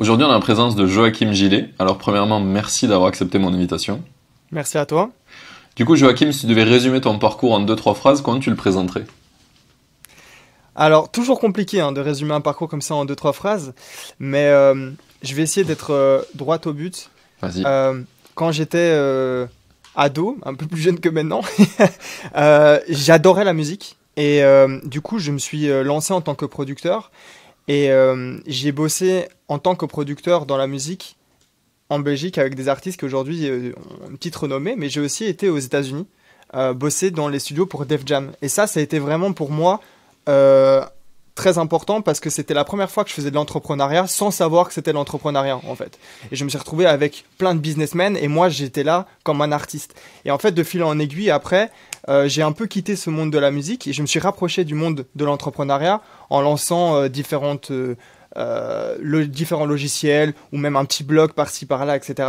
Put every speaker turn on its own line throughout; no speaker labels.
Aujourd'hui, on a la présence de Joachim Gillet. Alors, premièrement, merci d'avoir accepté mon invitation.
Merci à toi.
Du coup, Joachim, si tu devais résumer ton parcours en deux, trois phrases, comment tu le présenterais?
Alors, toujours compliqué de résumer un parcours comme ça en deux, trois phrases, mais je vais essayer d'être droit au but.
Vas-y.
Quand j'étais ado, un peu plus jeune que maintenant, j'adorais la musique. Et du coup, je me suis lancé en tant que producteur. Et j'ai bossé en tant que producteur dans la musique en Belgique avec des artistes qui aujourd'hui ont une petite renommée. Mais j'ai aussi été aux États-Unis, bosser dans les studios pour Def Jam. Et ça a été vraiment pour moi euh, très important parce que c'était la première fois que je faisais de l'entrepreneuriat sans savoir que c'était l'entrepreneuriat en fait. Et je me suis retrouvé avec plein de businessmen et moi j'étais là comme un artiste. Et en fait de fil en aiguille après, j'ai un peu quitté ce monde de la musique et je me suis rapproché du monde de l'entrepreneuriat en lançant différents logiciels ou même un petit blog par-ci par-là, etc.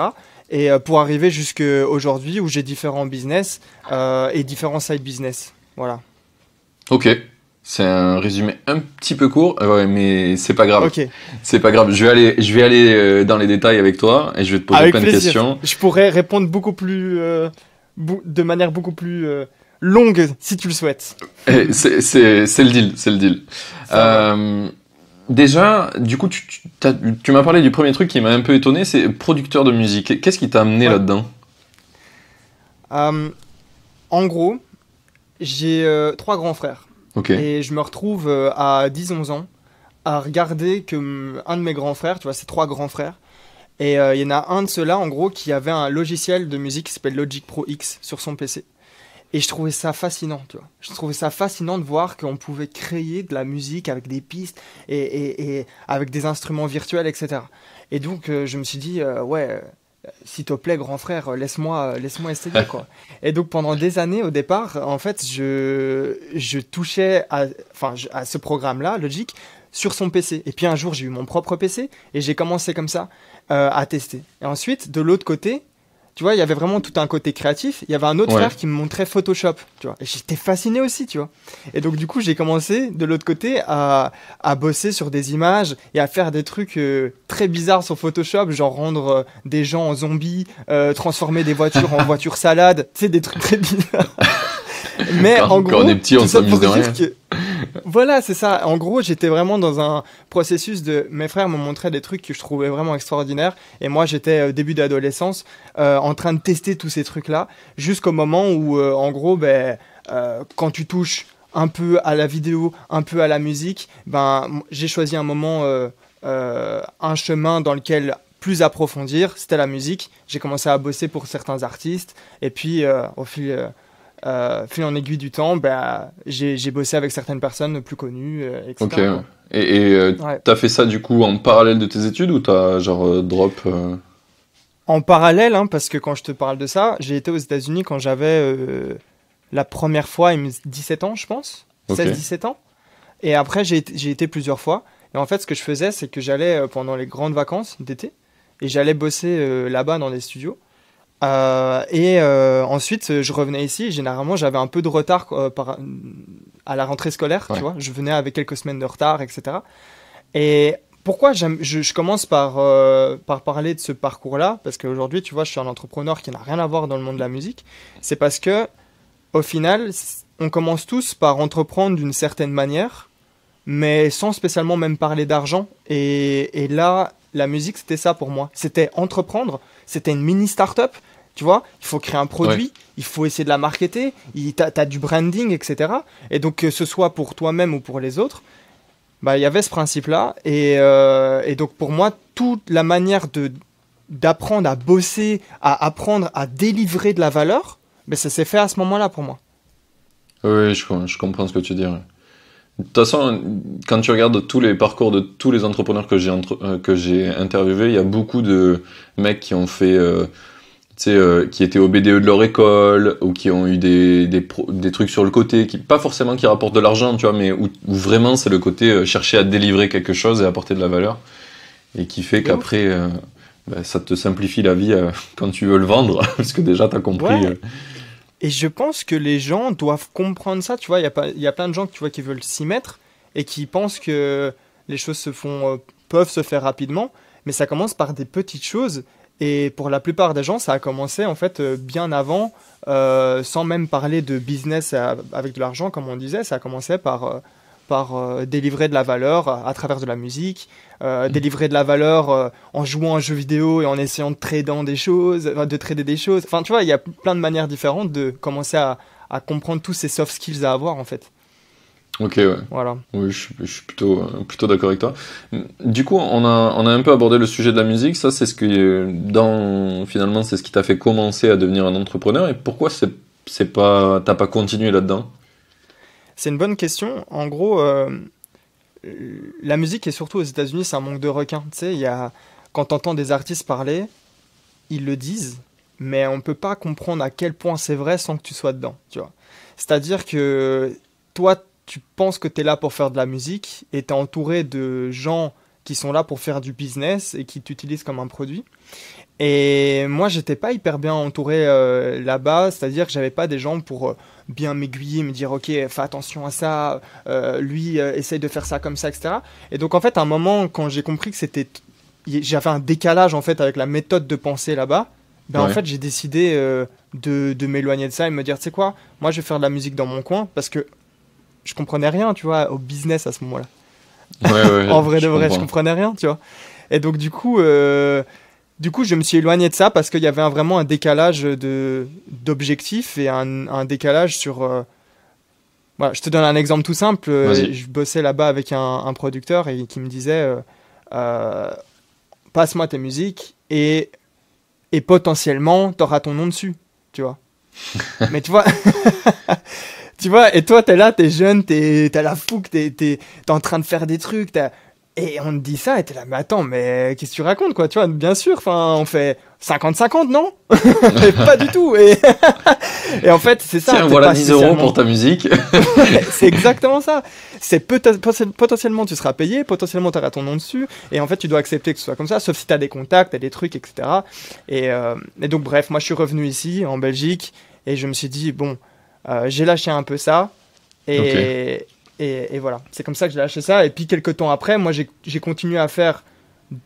Et pour arriver jusqu'à aujourd'hui où j'ai différents business et différents side business. Voilà.
Ok. C'est un résumé un petit peu court, ouais, mais c'est pas grave.
Ok.
C'est pas grave. Je vais aller dans les détails avec toi et je vais te poser
Avec
plein de
plaisir.
questions.
Je pourrais répondre beaucoup plus, de manière beaucoup plus longue si tu le souhaites.
C'est le deal, c'est le deal.
Ça va.
Déjà, du coup, tu m'as parlé du premier truc qui m'a un peu étonné, c'est producteur de musique. Qu'est-ce qui t'a amené
Ouais.
là-dedans?
Euh, En gros, j'ai trois grands frères.
Ok.
Et je me retrouve à 10-11 ans à regarder que un de mes grands frères, tu vois, c'est trois grands frères. Et il y en a un de ceux-là, en gros, qui avait un logiciel de musique qui s'appelle Logic Pro X sur son PC. Et je trouvais ça fascinant, tu vois. Je trouvais ça fascinant de voir qu'on pouvait créer de la musique avec des pistes et avec des instruments virtuels, etc. Et donc, je me suis dit, ouais, s'il te plaît, grand frère, laisse-moi essayer, quoi. Et donc, pendant des années, au départ, en fait, je touchais à ce programme-là, Logic, sur son PC. Et puis un jour, j'ai eu mon propre PC et j'ai commencé comme ça à tester. Et ensuite, de l'autre côté, tu vois, il y avait vraiment tout un côté créatif. Il y avait un autre
Ouais.
frère qui me montrait Photoshop, tu vois. Et j'étais fasciné aussi, tu vois. Et donc, du coup, j'ai commencé de l'autre côté à bosser sur des images et à faire des trucs très bizarres sur Photoshop, genre rendre des gens en zombies, transformer des voitures en voitures salades, tu sais, des trucs très bizarres. Mais en
Quand on
gros,
est petit, on
tout ça
s'amuse
pour
de
dire
rien.
que voilà, c'est ça. En gros, j'étais vraiment dans un processus de... Mes frères me montraient des trucs que je trouvais vraiment extraordinaires. Et moi, j'étais début d'adolescence en train de tester tous ces trucs-là. Jusqu'au moment où, en gros, quand tu touches un peu à la vidéo, un peu à la musique, j'ai choisi un moment, un chemin dans lequel plus approfondir. C'était la musique. J'ai commencé à bosser pour certains artistes. Et puis, fil en aiguille du temps, j'ai bossé avec certaines personnes plus connues,
Ok.
etc. Quoi.
Et
Ouais.
t'as fait ça du coup en parallèle de tes études ou t'as genre drop
En parallèle, parce que quand je te parle de ça, j'ai été aux États-Unis quand j'avais la première fois 17 ans, je pense.
Ok.
16-17 ans. Et après, j'ai été plusieurs fois. Et en fait, ce que je faisais, c'est que j'allais pendant les grandes vacances d'été et j'allais bosser là-bas dans des studios. Ensuite, je revenais ici. Généralement, j'avais un peu de retard à la rentrée scolaire, tu
Ouais.
vois. Je venais avec quelques semaines de retard, etc. Et pourquoi je commence par parler de ce parcours-là? Parce qu'aujourd'hui, tu vois, je suis un entrepreneur qui n'a rien à voir dans le monde de la musique. C'est parce que, au final, on commence tous par entreprendre d'une certaine manière, mais sans spécialement même parler d'argent. Et là, la musique, c'était ça pour moi. C'était entreprendre, c'était une mini start-up. Tu vois, il faut créer un
Ouais.
produit, il faut essayer de la marketer, t'as du branding, etc. Et donc, que ce soit pour toi-même ou pour les autres, il y avait ce principe-là. Et donc, pour moi, toute la manière d'apprendre à bosser, à apprendre à délivrer de la valeur, ça s'est fait à ce moment-là pour moi.
Oui, je comprends ce que tu dis. Ouais. De toute façon, quand tu regardes tous les parcours de tous les entrepreneurs que j'ai interviewés, il y a beaucoup de mecs qui ont fait, tu sais, qui étaient au BDE de leur école ou qui ont eu des trucs sur le côté, qui pas forcément qui rapportent de l'argent, tu vois, mais où vraiment c'est le côté chercher à délivrer quelque chose et apporter de la valeur et qui fait
De ouf.
qu'après, ça te simplifie la vie quand tu veux le vendre, parce que déjà t'as compris.
Ouais. Et je pense que les gens doivent comprendre ça. Tu vois, il y a plein de gens tu vois, qui veulent s'y mettre et qui pensent que les choses peuvent se faire rapidement. mais ça commence par des petites choses. Et pour la plupart des gens, ça a commencé en fait bien avant, sans même parler de business avec de l'argent, comme on disait. Ça a commencé par délivrer de la valeur à travers de la musique, délivrer de la valeur en jouant à un jeu vidéo et en essayant de trader des choses. Enfin, tu vois, il y a plein de manières différentes de commencer à comprendre tous ces soft skills à avoir en fait.
Ok, ouais.
Voilà.
Oui, je suis plutôt d'accord avec toi. Du coup, on a un peu abordé le sujet de la musique. Ça, c'est ce que, finalement, c'est ce qui t'a fait commencer à devenir un entrepreneur. Et pourquoi t'as pas continué là-dedans?
C'est une bonne question. En gros, la musique, et surtout aux États-Unis, c'est un manque de requins. Tu sais, quand t'entends des artistes parler, ils le disent, mais on peut pas comprendre à quel point c'est vrai sans que tu sois dedans, tu vois. C'est-à-dire que toi, tu penses que tu es là pour faire de la musique et tu es entouré de gens qui sont là pour faire du business et qui t'utilisent comme un produit. Et moi, j'étais pas hyper bien entouré là-bas, c'est-à-dire que j'avais pas des gens pour bien m'aiguiller, me dire ok, fais attention à ça, lui essaye de faire ça comme ça, etc. Et donc en fait, à un moment, quand j'ai compris que j'avais un décalage en fait avec la méthode de pensée là-bas, ben en
Ouais.
fait, j'ai décidé de m'éloigner de ça et me dire, tu sais quoi, moi je vais faire de la musique dans mon coin parce que je comprenais rien, tu vois, au business à ce moment-là.
Ouais, ouais,
En vrai de
je
vrai, je
comprends.
comprenais rien, tu vois. Et donc du coup, je me suis éloigné de ça parce qu'il y avait vraiment un décalage d'objectifs et un décalage sur. Voilà, je te donne un exemple tout simple.
Vas-y.
Je bossais là-bas avec un producteur et qui me disait euh, passe-moi tes musiques et potentiellement t'auras ton nom dessus, tu vois. Mais tu vois, tu vois, et toi, t'es là, t'es jeune, t'as la fougue, t'es en train de faire des trucs, et on te dit ça, et t'es là, mais attends, mais qu'est-ce que tu racontes, quoi, tu vois, bien sûr, enfin, on fait 50-50, non? Mais pas du tout, et en fait, c'est ça,
Tiens,
t'es
voilà
pas
10 euros
spécialement...
pour ta musique.
C'est exactement ça. C'est potentiellement, tu seras payé, potentiellement, t'auras ton nom dessus, et en fait, tu dois accepter que ce soit comme ça, sauf si t'as des contacts, t'as des trucs, etc. Et donc, bref, moi, je suis revenu ici, en Belgique, et je me suis dit, bon, j'ai lâché un peu ça,
Ok.
et voilà. C'est comme ça que j'ai lâché ça. Et puis quelques temps après, moi j'ai continué à faire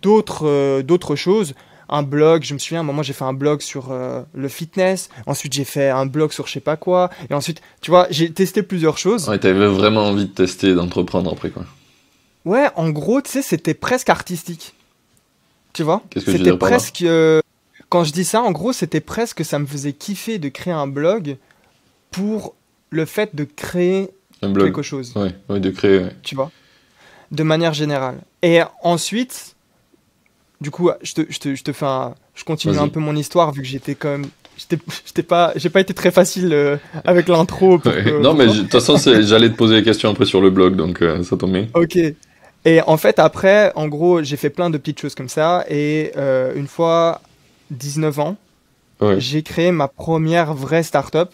d'autres choses. Un blog, je me souviens, à un moment j'ai fait un blog sur le fitness. Ensuite j'ai fait un blog sur je sais pas quoi. Et ensuite, tu vois, j'ai testé plusieurs choses.
Ouais, t'avais vraiment envie de tester, d'entreprendre après, quoi.
Ouais, en gros, tu sais, c'était presque artistique. Tu vois?
Qu'est-ce que tu veux
C'était
dire par là?
presque. Quand je dis ça, en gros, c'était presque. Ça me faisait kiffer de créer un blog pour le fait de créer
Un blog.
quelque chose.
Ouais, ouais, de créer, ouais.
Tu vois? De manière générale. Et ensuite, du coup, je te fais je continue un
Vas-y.
peu mon histoire vu que j'étais quand même, j'ai pas été très facile avec l'intro
Ouais. Non,
pour
mais
toi.
de toute façon, j'allais te poser des questions après sur le blog, donc ça tombe bien.
Ok. Et en fait, après, en gros, j'ai fait plein de petites choses comme ça. Et une fois 19 ans,
Ouais,
j'ai créé ma première vraie startup,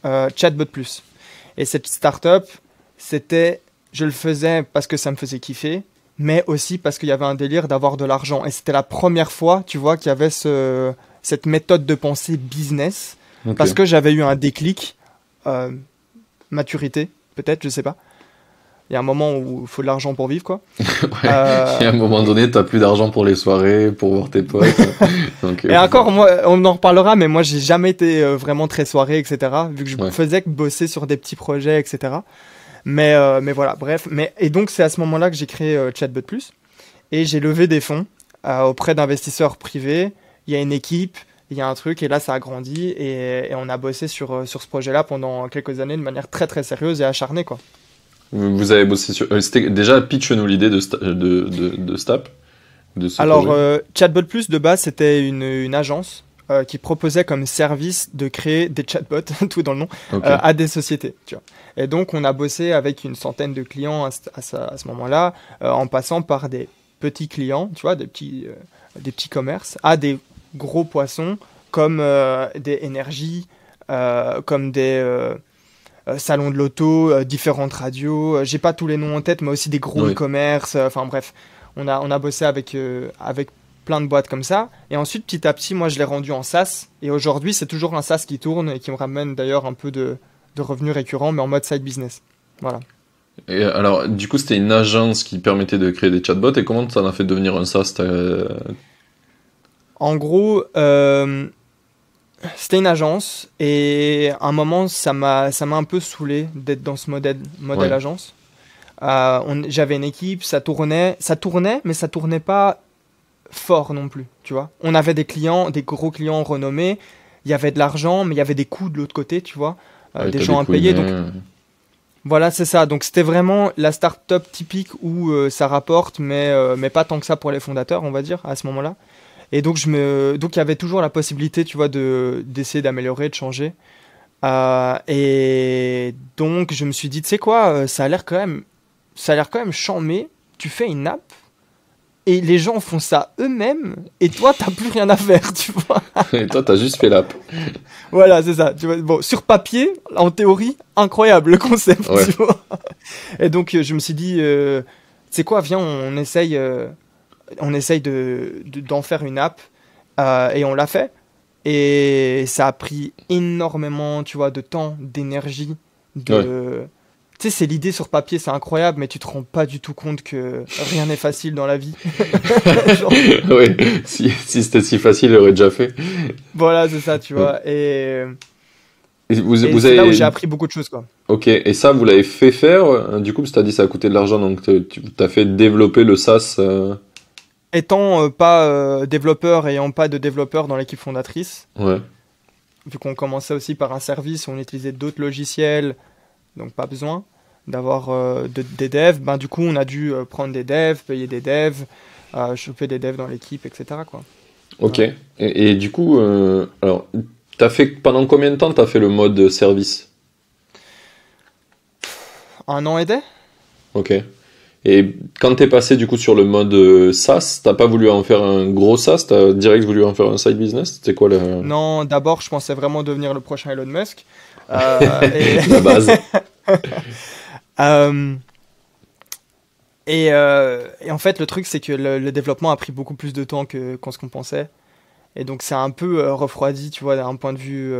Chatbot Plus. Et cette startup, c'était, je le faisais parce que ça me faisait kiffer, mais aussi parce qu'il y avait un délire d'avoir de l'argent. Et c'était la première fois, tu vois, qu'il y avait cette méthode de pensée business,
ok.
parce que j'avais eu un déclic, euh, maturité, peut-être, je sais pas. Il y a un moment où il faut de l'argent pour vivre, quoi.
Ouais. Et
Euh,
à un moment donné, t'as plus d'argent pour les soirées, pour voir tes potes. Donc,
et encore, moi, on en reparlera, mais moi, j'ai jamais été vraiment très soirée, etc. Vu que je
ouais.
faisais que bosser sur des petits projets, etc. Mais voilà, bref. Et donc, c'est à ce moment-là que j'ai créé Chatbot Plus. Et j'ai levé des fonds auprès d'investisseurs privés. Il y a une équipe, il y a un truc, et là, ça a grandi. Et on a bossé sur ce projet-là pendant quelques années de manière très, très sérieuse et acharnée, quoi.
Vous avez bossé sur. C'était déjà pitch-nous l'idée de Stap, de ce
Alors,
projet.
Chatbot Plus, de base, c'était une agence qui proposait comme service de créer des chatbots, tout dans le nom,
Ok.
à des sociétés. Tu vois. Et donc, on a bossé avec une centaine de clients à ce moment-là, en passant par des petits clients, tu vois, des petits commerces, à des gros poissons comme des énergies, comme des salons de l'auto, différentes radios. J'ai pas tous les noms en tête, mais aussi des gros
Oui.
e-commerce. Enfin bref, on a bossé avec plein de boîtes comme ça. Et ensuite, petit à petit, moi, je l'ai rendu en SaaS. Et aujourd'hui, c'est toujours un SaaS qui tourne et qui me ramène d'ailleurs un peu de revenus récurrents, mais en mode side business. Voilà.
Et alors, du coup, c'était une agence qui permettait de créer des chatbots, et comment ça en a fait devenir un SaaS?
En gros, c'était une agence et à un moment, ça m'a un peu saoulé d'être dans ce modèle
Ouais,
agence. J'avais une équipe, ça tournait, mais ça tournait pas fort non plus, tu vois. On avait des clients, des gros clients renommés, il y avait de l'argent, mais il y avait des coûts de l'autre côté, tu vois,
ouais,
des
t'as des
gens à
coûts
payer. Donc
humains.
voilà, c'est ça. Donc c'était vraiment la start-up typique où ça rapporte, mais pas tant que ça pour les fondateurs, on va dire, à ce moment-là. Et donc il y avait toujours la possibilité, tu vois, d'essayer d'améliorer, de changer. Et donc je me suis dit, tu sais quoi, ça a l'air quand même chambé. Tu fais une app et les gens font ça eux-mêmes et toi t'as plus rien à faire, tu vois.
Et toi, t'as juste fait l'app.
Voilà, c'est ça. Tu vois, bon, sur papier, en théorie, incroyable le concept,
Ouais,
tu vois. Et donc je me suis dit, tu sais quoi, viens, on essaye d'en faire une app et on l'a fait. Et ça a pris énormément, tu vois, de temps, d'énergie,
ouais.
de... Tu sais, c'est l'idée sur papier, c'est incroyable, mais tu te rends pas du tout compte que rien n'est facile dans la vie. Genre,
Ouais, si c'était si facile, il aurait déjà fait.
voilà, c'est ça, tu
Ouais.
vois.
Et
Et
vous
c'est là où
avez,
j'ai appris beaucoup de choses, quoi.
ok, et ça, vous l'avez fait faire, du coup, parce que t'as dit ça a coûté de l'argent, donc tu t'as fait développer le SaaS.
Étant pas développeur, ayant pas de développeur dans l'équipe fondatrice,
Ouais,
vu qu'on commençait aussi par un service, on utilisait d'autres logiciels, donc pas besoin d'avoir des devs, ben du coup on a dû prendre des devs, payer des devs, choper des devs dans l'équipe, etc. quoi.
ok.
Voilà.
Et du coup, alors, t'as fait, pendant combien de temps t'as fait le mode service?
Un an et des?
Ok. Et quand t'es passé du coup sur le mode SaaS, t'as pas voulu en faire un gros SaaS, t'as direct voulu en faire un side business? C'était quoi le...
Non, d'abord je pensais vraiment devenir le prochain Elon Musk. Et,
la base?
euh, et en fait le truc c'est que le développement a pris beaucoup plus de temps qu'on ce qu'on pensait. Et donc c'est un peu refroidi, tu vois, d'un point de vue,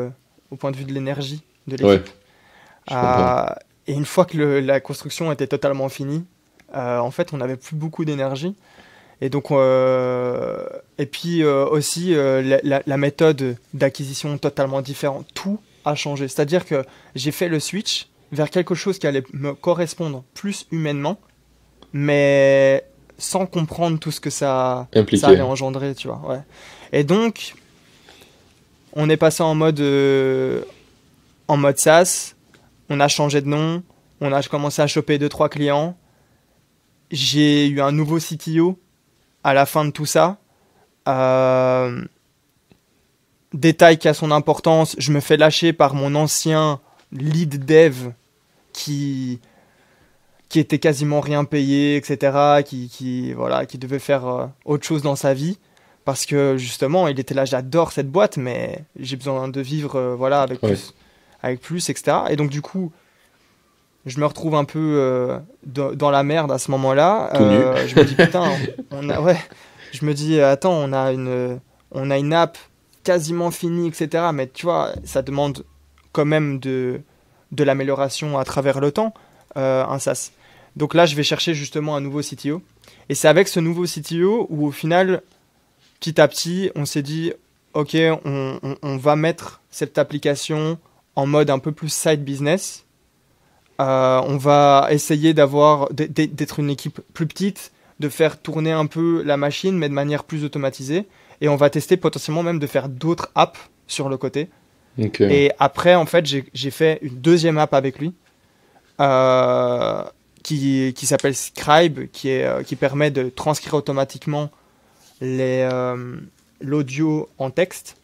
au point de vue de l'énergie de
Ouais,
l'équipe.
je comprends.
Euh, et une fois que la construction était totalement finie, en fait, on n'avait plus beaucoup d'énergie. Et donc, et puis aussi la méthode d'acquisition totalement différente. Tout a changé. C'est-à-dire que j'ai fait le switch vers quelque chose qui allait me correspondre plus humainement, mais sans comprendre tout ce que ça allait
Impliqué.
engendrer, tu vois. Ouais. Et donc, on est passé en mode SaaS. On a changé de nom. On a commencé à choper deux trois clients. J'ai eu un nouveau CTO à la fin de tout ça. Euh, Détail qui a son importance, je me fais lâcher par mon ancien lead dev qui, qui était quasiment rien payé, etc. Voilà, qui devait faire autre chose dans sa vie. Parce que justement, il était là, j'adore cette boîte, mais j'ai besoin de vivre voilà,
Ouais,
avec plus, etc. Et donc du coup, je me retrouve un peu dans la merde à ce moment-là.
tout nu.
Je me dis putain, ouais. Je me dis attends, on a une app quasiment finie, etc. Mais tu vois, ça demande quand même de l'amélioration à travers le temps, un SaaS. Donc là, je vais chercher justement un nouveau CTO. Et c'est avec ce nouveau CTO où au final, petit à petit, on s'est dit, ok, on va mettre cette application en mode un peu plus side business. On va essayer d'être une équipe plus petite, de faire tourner un peu la machine, mais de manière plus automatisée. Et on va tester potentiellement même de faire d'autres apps sur le côté.
Ok.
Et après, en fait, j'ai fait une deuxième app avec lui euh, qui s'appelle Scribe, qui permet de transcrire automatiquement l'audio en texte.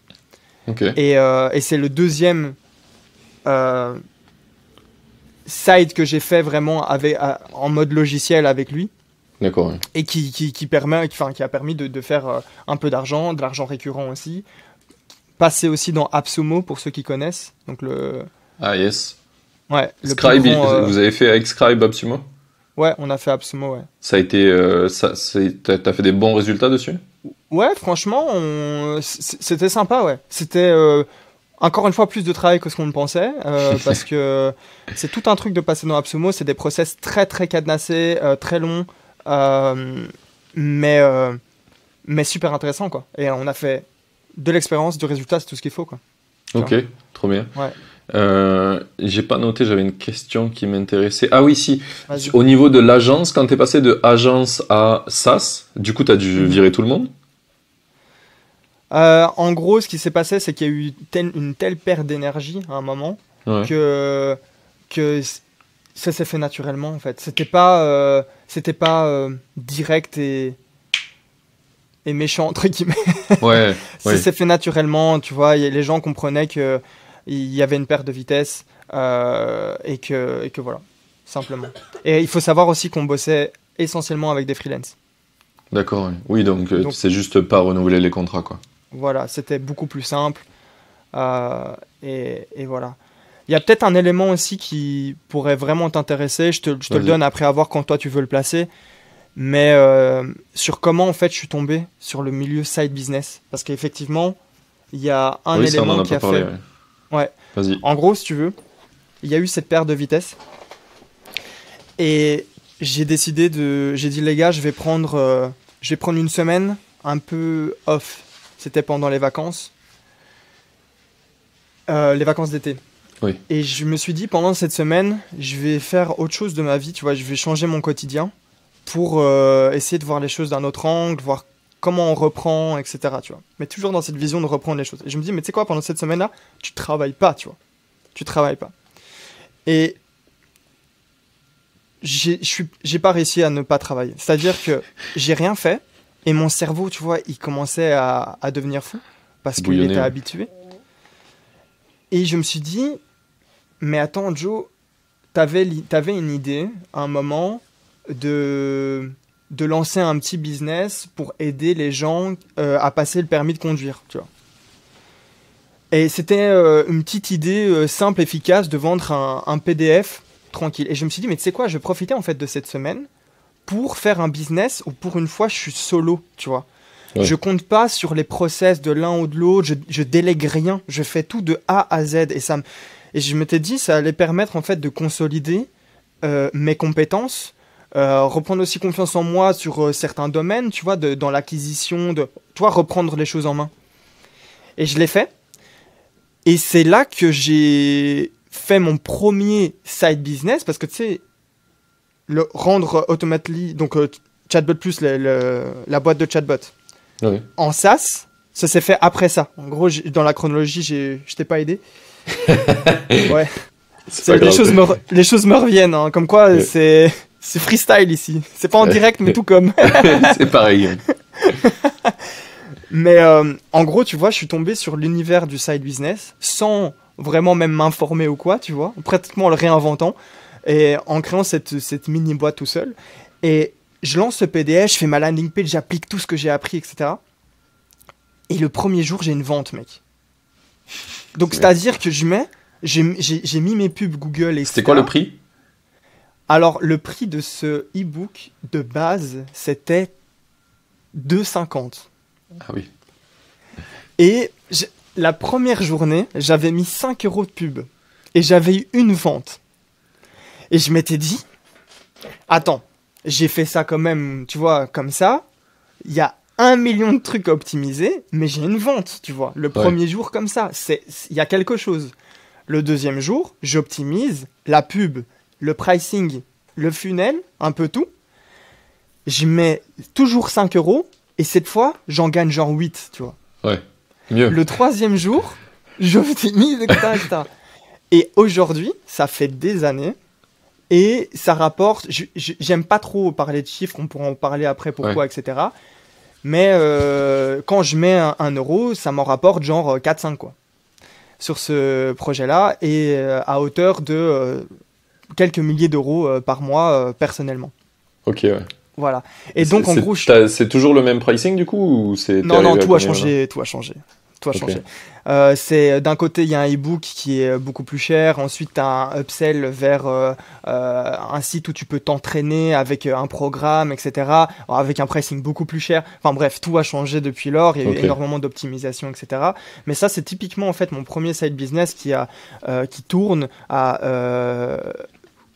Ok.
Et c'est le deuxième euh, side que j'ai fait vraiment en mode logiciel avec lui
D'accord. Ouais.
et qui a permis de faire un peu d'argent, de l'argent récurrent aussi. Passer aussi dans AppSumo pour ceux qui connaissent. Donc
Ah yes.
le plus
Scribe,
grand.
vous avez fait avec Scribe Absumo?
Ouais, on a fait AppSumo, ouais.
Ça a été, t'as fait des bons résultats dessus?
Ouais, franchement, c'était sympa, ouais. Encore une fois, plus de travail que ce qu'on ne pensait, parce que c'est tout un truc de passer dans AppSumo, c'est des process très très cadenassés, très longs, euh, mais, euh, mais super intéressants, quoi. Et on a fait de l'expérience, du résultat, c'est tout ce qu'il faut, quoi. Tu
Ok, trop bien.
vois. Ouais,
J'ai pas noté, j'avais une question qui m'intéressait. Ah oui, si.
vas-y.
Au niveau de l'agence, quand t'es passé de agence à SaaS, du coup, t'as dû
Mhm.
virer tout le monde?
En gros, ce qui s'est passé, c'est qu'il y a eu une telle perte d'énergie à un moment
Ouais.
que, que ça s'est fait naturellement, en fait. C'était pas direct et méchant, entre guillemets.
Ouais,
Ça
ouais.
s'est fait naturellement, tu vois. Les gens comprenaient qu'il y avait une perte de vitesse et que voilà, simplement. Et il faut savoir aussi qu'on bossait essentiellement avec des freelances.
D'accord, ouais. Oui, donc
Donc
c'est juste pas renouveler les contrats, quoi.
voilà, c'était beaucoup plus simple. Et voilà. Il y a peut-être un élément aussi qui pourrait vraiment t'intéresser. Je te le
Vas-y.
donne après à voir quand toi tu veux le placer. Mais sur comment en fait je suis tombé sur le milieu side business. Parce qu'effectivement, il y a un
Oui, ça, on en
élément
a
qui
pas
a
parlé,
fait.
ouais.
Ouais.
Vas-y.
En gros, si tu veux, il y a eu cette perte de vitesse. Et j'ai décidé de. J'ai dit, les gars, je vais prendre une semaine un peu off. C'était pendant les vacances d'été.
Oui.
Et je me suis dit, pendant cette semaine, je vais faire autre chose de ma vie, tu vois, je vais changer mon quotidien pour essayer de voir les choses d'un autre angle, voir comment on reprend, etc., tu vois. Mais toujours dans cette vision de reprendre les choses. Et je me dis, mais tu sais quoi, pendant cette semaine-là, tu travailles pas, tu vois. Tu travailles pas. Et j'ai pas réussi à ne pas travailler. C'est-à-dire que j'ai rien fait, et mon cerveau, tu vois, il commençait à devenir fou, parce qu'il
Bouillonner,
était
ouais.
habitué. Et je me suis dit, mais attends, Joe, t'avais une idée, à un moment, de lancer un petit business pour aider les gens à passer le permis de conduire, tu vois. Et c'était une petite idée simple, efficace, de vendre un PDF tranquille. Et je me suis dit, mais tu sais quoi, je vais profiter en fait de cette semaine pour faire un business où pour une fois je suis solo, tu vois.
Ouais.
Je compte pas sur les process de l'un ou de l'autre, je délègue rien, je fais tout de A à Z et je m'étais dit ça allait permettre en fait de consolider mes compétences, reprendre aussi confiance en moi sur certains domaines, tu vois, dans l'acquisition, tu vois, reprendre les choses en main. Et je l'ai fait. Et c'est là que j'ai fait mon premier side business parce que tu sais, le rendre automatically, donc Chatbot Plus, la boîte de chatbot.
Ouais.
En SaaS, ça s'est fait après ça. En gros, dans la chronologie, je t'ai pas aidé. Ouais.
C'est pas
Les
grave.
les choses me reviennent. Hein. Comme quoi,
Ouais.
c'est freestyle ici. C'est pas en direct, mais tout comme.
C'est pareil.
Mais en gros, tu vois, je suis tombé sur l'univers du side business sans vraiment même m'informer ou quoi, tu vois. Pratiquement en le réinventant et en créant cette mini boîte tout seul. Et je lance ce PDF, je fais ma landing page, j'applique tout ce que j'ai appris, etc. Et le premier jour, j'ai une vente, mec. Donc,
C'est bien.
c'est-à-dire que j'ai mis mes pubs Google,
C'était
etc.
quoi le prix?
Alors, le prix de ce e-book de base, c'était 2,50.
Ah oui.
Et la première journée, j'avais mis 5 euros de pub. Et j'avais eu une vente. Et je m'étais dit, attends, j'ai fait ça quand même, tu vois, comme ça. Il y a 1 million de trucs à optimiser, mais j'ai une vente, tu vois. Le premier jour comme ça, il y a quelque chose. Le deuxième jour, j'optimise la pub, le pricing, le funnel, un peu tout. Je mets toujours 5 euros, et cette fois, j'en gagne genre 8, tu vois.
Ouais. Mieux.
Le troisième jour, j'optimise, etc., etc. Et aujourd'hui, ça fait des années, et ça rapporte... J'aime pas trop parler de chiffres, on pourra en parler après, pourquoi, etc. Mais quand je mets 1 euro, ça m'en rapporte genre 4-5, quoi. Sur ce projet-là, et à hauteur de quelques milliers d'euros par mois, personnellement.
Ok, ouais.
Voilà. Et donc, en gros...
C'est toujours le même pricing, du coup, ou c'est...
Non, non, tout a changé, Tout va
Ok.
changer. C'est d'un côté, il y a un e-book qui est beaucoup plus cher. Ensuite, tu as un upsell vers un site où tu peux t'entraîner avec un programme, etc. Alors, avec un pricing beaucoup plus cher. Enfin bref, tout a changé depuis lors. Il y a eu
Ok.
énormément d'optimisation, etc. Mais ça, c'est typiquement en fait mon premier side business qui tourne à,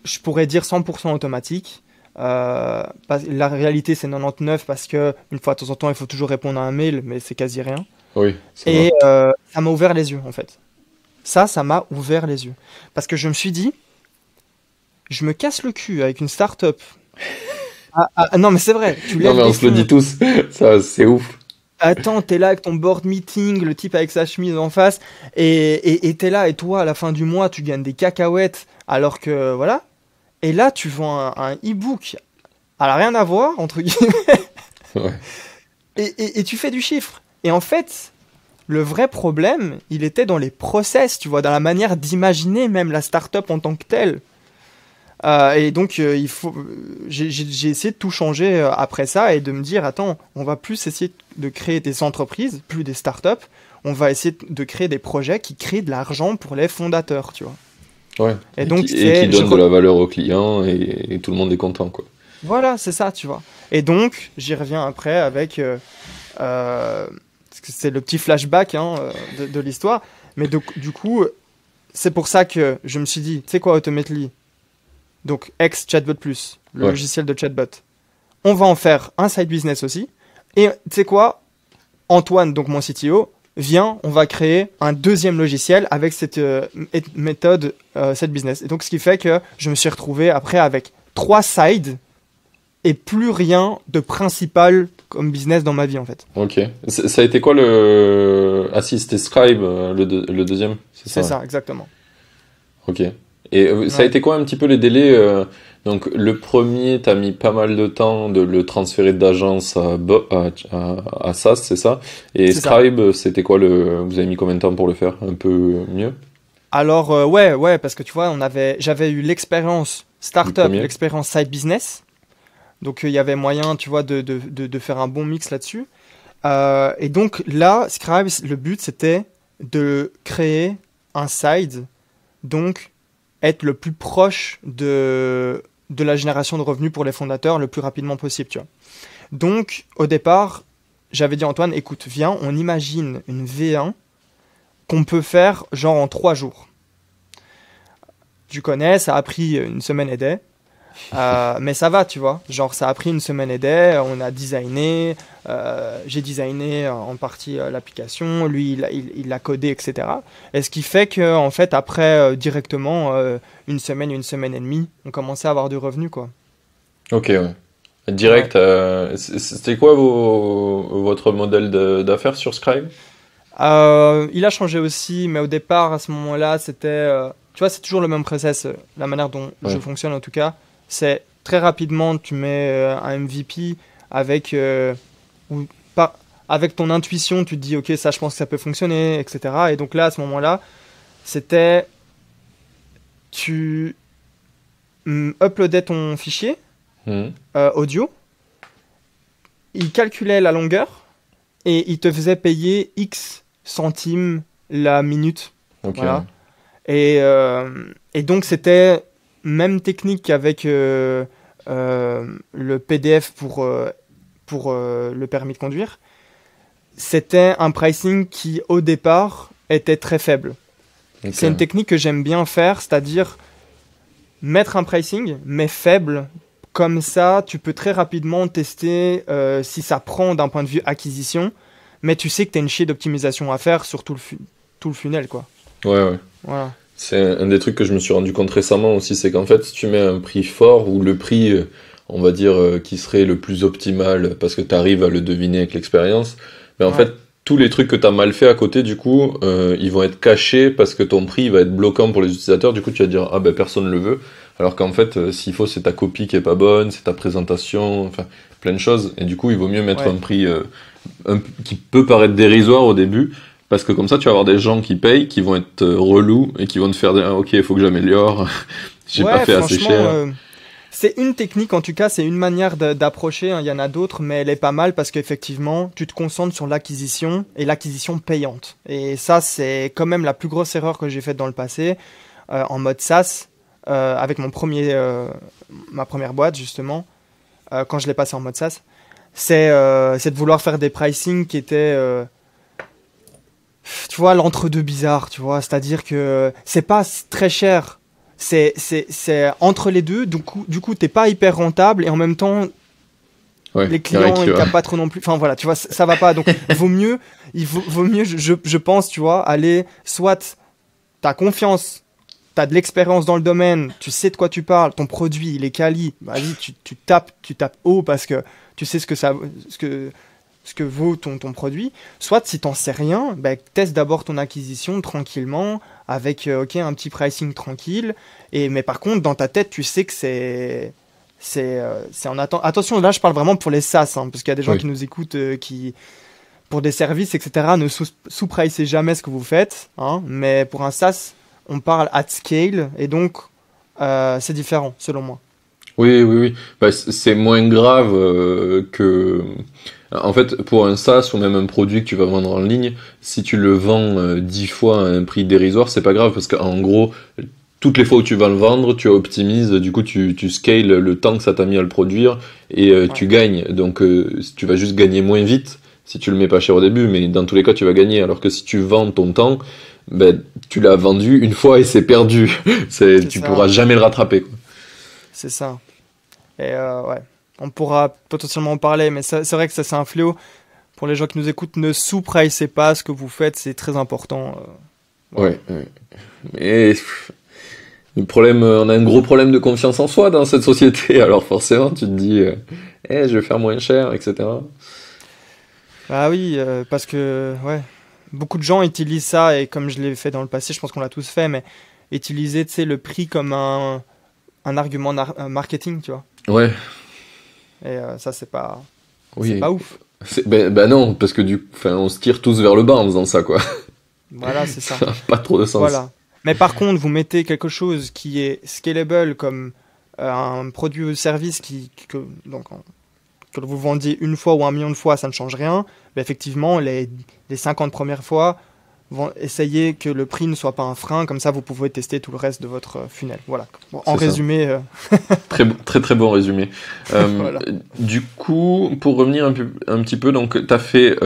je pourrais dire 100% automatique. La réalité, c'est 99 parce que une fois de temps en temps, il faut toujours répondre à un mail, mais c'est quasi rien.
Oui, ça va.
Et ça m'a ouvert les yeux, en fait. Ça m'a ouvert les yeux. Parce que je me suis dit, je me casse le cul avec une start-up. Non, mais c'est vrai, tu
Non,
lèves
mais on
des
se le dit
fonds.
tous. Ça, c'est ouf.
Attends, t'es là avec ton board meeting, le type avec sa chemise en face, et t'es là, et toi, à la fin du mois, tu gagnes des cacahuètes, alors que, voilà. Et là, tu vends un e-book, alors rien à voir, entre guillemets,
Ouais.
et tu fais du chiffre. Et en fait, le vrai problème, il était dans les process, tu vois, dans la manière d'imaginer même la startup en tant que telle. Et donc, j'ai essayé de tout changer après ça et de me dire, attends, on va plus essayer de créer des entreprises, plus des startups. On va essayer de créer des projets qui créent de l'argent pour les fondateurs, tu vois.
Ouais.
Et donc,
Et qui donne de la valeur aux clients et tout le monde est content, quoi.
voilà, c'est ça, tu vois. Et donc, j'y reviens après avec, parce que c'est le petit flashback hein, de l'histoire. Mais du coup, c'est pour ça que je me suis dit, tu sais quoi, Automately, donc ex-Chatbot Plus, le
Ouais.
logiciel de chatbot. On va en faire un side business aussi. Et tu sais quoi, Antoine, donc mon CTO, vient, on va créer un deuxième logiciel avec cette méthode side business. Et donc ce qui fait que je me suis retrouvé après avec 3 sides et plus rien de principal comme business dans ma vie en fait.
Ok. Ça a été quoi le... Ah si, c'était Scribe, le deuxième, c'est
C'est
ça, ouais.
ça, exactement.
Ok. Et ça a
Ouais,
été quoi un petit peu les délais donc le premier, t'as mis pas mal de temps de le transférer d'agence à SaaS, c'est ça? Et
c'est ça.
Scribe, c'était quoi vous avez mis combien de temps pour le faire? Un peu mieux?
Alors ouais, parce que tu vois, j'avais eu l'expérience
Du
startup,
premier?
l'expérience side business. Donc il y avait moyen, tu vois, de faire un bon mix là-dessus. Et donc là, Scribe, le but c'était de créer un side, donc être le plus proche de la génération de revenus pour les fondateurs le plus rapidement possible, tu vois. Donc au départ, j'avais dit à Antoine, écoute, viens, on imagine une V1 qu'on peut faire genre en 3 jours. Tu connais, ça a pris une semaine et des. Mais ça va, tu vois. Genre, ça a pris une semaine et des, on a designé, j'ai designé en partie l'application, lui, il l'a codé, etc. Et ce qui fait que, en fait, après, directement, une semaine et demie, on commençait à avoir du revenu, quoi.
Ok, ouais.
Ouais.
Direct, c'était quoi votre modèle d'affaires sur Scribe?
Il a changé aussi, mais au départ, à ce moment-là, c'était... tu vois, c'est toujours le même process, la manière dont je
Ouais.
fonctionne en tout cas. C'est très rapidement, tu mets un MVP avec, ou pas, avec ton intuition, tu te dis, ok, ça, je pense que ça peut fonctionner, etc. Et donc là, à ce moment-là, c'était, tu uploadais ton fichier
Mhm.
audio, il calculait la longueur et il te faisait payer X centimes la minute.
Ok, ouais.
Voilà. Et donc, c'était même technique qu'avec le PDF pour le permis de conduire. C'était un pricing qui, au départ, était très faible.
Ok.
C'est une technique que j'aime bien faire, c'est-à-dire mettre un pricing, mais faible. Comme ça, tu peux très rapidement tester si ça prend d'un point de vue acquisition, mais tu sais que tu as une chier d'optimisation à faire sur tout le funnel, quoi.
Ouais, ouais.
Voilà.
C'est un des trucs que je me suis rendu compte récemment aussi, c'est qu'en fait, si tu mets un prix fort ou le prix, on va dire, qui serait le plus optimal parce que tu arrives à le deviner avec l'expérience, mais en
Ouais.
fait, tous les trucs que tu as mal fait à côté, du coup, ils vont être cachés parce que ton prix va être bloquant pour les utilisateurs. Du coup, tu vas dire, ah ben personne le veut. Alors qu'en fait, s'il faut, c'est ta copie qui est pas bonne, c'est ta présentation, enfin, plein de choses. Et du coup, il vaut mieux mettre un
Ouais.
prix qui peut paraître dérisoire au début. Parce que comme ça, tu vas avoir des gens qui payent, qui vont être relous et qui vont te faire dire, ah, ok, il faut que j'améliore, j'ai pas
Ouais,
fait assez
franchement,
cher.
C'est une technique, en tout cas, c'est une manière d'approcher, hein. Il y en a d'autres, mais elle est pas mal parce qu'effectivement, tu te concentres sur l'acquisition et l'acquisition payante. Et ça, c'est quand même la plus grosse erreur que j'ai faite dans le passé, en mode SaaS, avec ma première boîte, justement, quand je l'ai passé en mode SaaS. C'est de vouloir faire des pricing qui étaient, tu vois, l'entre-deux bizarre, tu vois. C'est-à-dire que c'est pas très cher. C'est entre les deux, du coup, t'es pas hyper rentable et en même temps,
Ouais,
les
il y en a
clients,
qui,
ils capent pas trop non plus. Enfin voilà, tu vois, ça va pas. Donc, vaut mieux, je pense, tu vois, aller, soit t'as confiance, t'as de l'expérience dans le domaine, tu sais de quoi tu parles, ton produit, il est quali, vas-y, tu tapes haut parce que tu sais ce que vaut ton produit. Soit si t'en sais rien, bah, teste d'abord ton acquisition tranquillement, avec un petit pricing tranquille. Mais par contre, dans ta tête, tu sais que c'est en attendant. Attention, là, je parle vraiment pour les SaaS, hein, parce qu'il y a des gens
oui.
qui nous écoutent qui, pour des services, etc., ne sous-pricez jamais ce que vous faites. Hein, mais pour un SaaS, on parle at scale, et donc c'est différent, selon moi.
Oui, oui, oui. Bah, c'est moins grave que... En fait, pour un SaaS ou même un produit que tu vas vendre en ligne, si tu le vends 10 fois à un prix dérisoire, c'est pas grave parce qu'en gros, toutes les fois où tu vas le vendre, tu optimises, du coup, tu scales le temps que ça t'a mis à le produire et
Ouais,
tu gagnes. Donc, tu vas juste gagner moins vite si tu le mets pas cher au début, mais dans tous les cas, tu vas gagner. Alors que si tu vends ton temps, ben, tu l'as vendu une fois et c'est perdu.
c'est
Tu
ça.
pourras jamais le rattraper, quoi.
C'est ça. Et ouais, on pourra potentiellement en parler, mais c'est vrai que ça, c'est un fléau. Pour les gens qui nous écoutent, ne sous-pricez pas ce que vous faites, c'est très important. Voilà.
Ouais, ouais. Mais le problème, on a un gros problème de confiance en soi dans cette société, alors forcément tu te dis, je vais faire moins cher, etc.
Ah oui, parce que ouais, beaucoup de gens utilisent ça, et comme je l'ai fait dans le passé, je pense qu'on l'a tous fait, mais utiliser, tu sais, le prix comme un argument marketing, tu vois.
Ouais,
Et ça, c'est
oui.
pas ouf.
Ben non, parce que enfin, on se tire tous vers le bas en faisant ça, quoi.
Voilà, c'est ça.
Ça n'a pas trop de sens.
Voilà. Mais par contre, vous mettez quelque chose qui est scalable comme un produit ou service que vous vendiez une fois ou 1 million de fois, ça ne change rien. Mais effectivement, les 50 premières fois, vont essayer que le prix ne soit pas un frein. Comme ça, vous pouvez tester tout le reste de votre funnel. Voilà. Bon, en
C'est ça.
résumé,
Très très bon résumé.
voilà.
Du coup, pour revenir un petit peu, donc t'as fait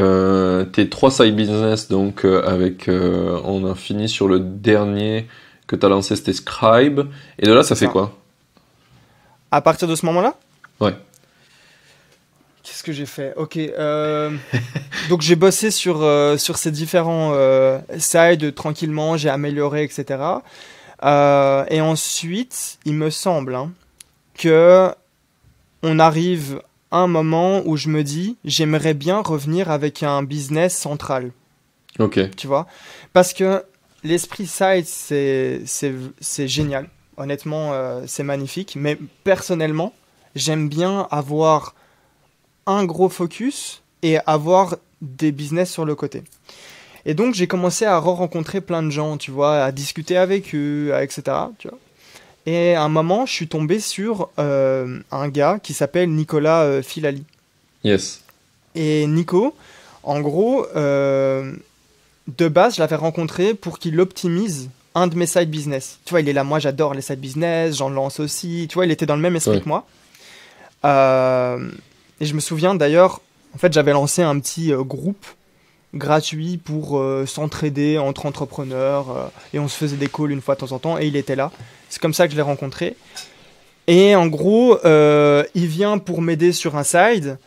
tes 3 side business, donc on a fini sur le dernier que t'as lancé, c'était Scribe. Et de là, ça
C'est
fait
ça.
quoi?
À partir de ce moment-là,
Ouais,
qu'est-ce que j'ai fait? Ok. Donc j'ai bossé sur ces différents sides tranquillement, j'ai amélioré, etc. Et ensuite, il me semble, hein, que on arrive à un moment où je me dis, j'aimerais bien revenir avec un business central,
ok,
tu vois? Parce que l'esprit side, c'est génial. Honnêtement, c'est magnifique. Mais personnellement, j'aime bien avoir un gros focus et avoir des business sur le côté. Et donc, j'ai commencé à rencontrer plein de gens, tu vois, à discuter avec eux, etc. Tu vois. Et à un moment, je suis tombé sur un gars qui s'appelle Nicolas Filali.
yes,
Et Nico, en gros, de base, je l'avais rencontré pour qu'il optimise un de mes side business. Tu vois, il est là, moi j'adore les side business, j'en lance aussi. Tu vois, il était dans le même esprit
ouais,
que moi. Euh, et je me souviens d'ailleurs, en fait, j'avais lancé un petit groupe gratuit pour s'entraider entre entrepreneurs, et on se faisait des calls une fois de temps en temps, et il était là. C'est comme ça que je l'ai rencontré. Et en gros, il vient pour m'aider sur un side.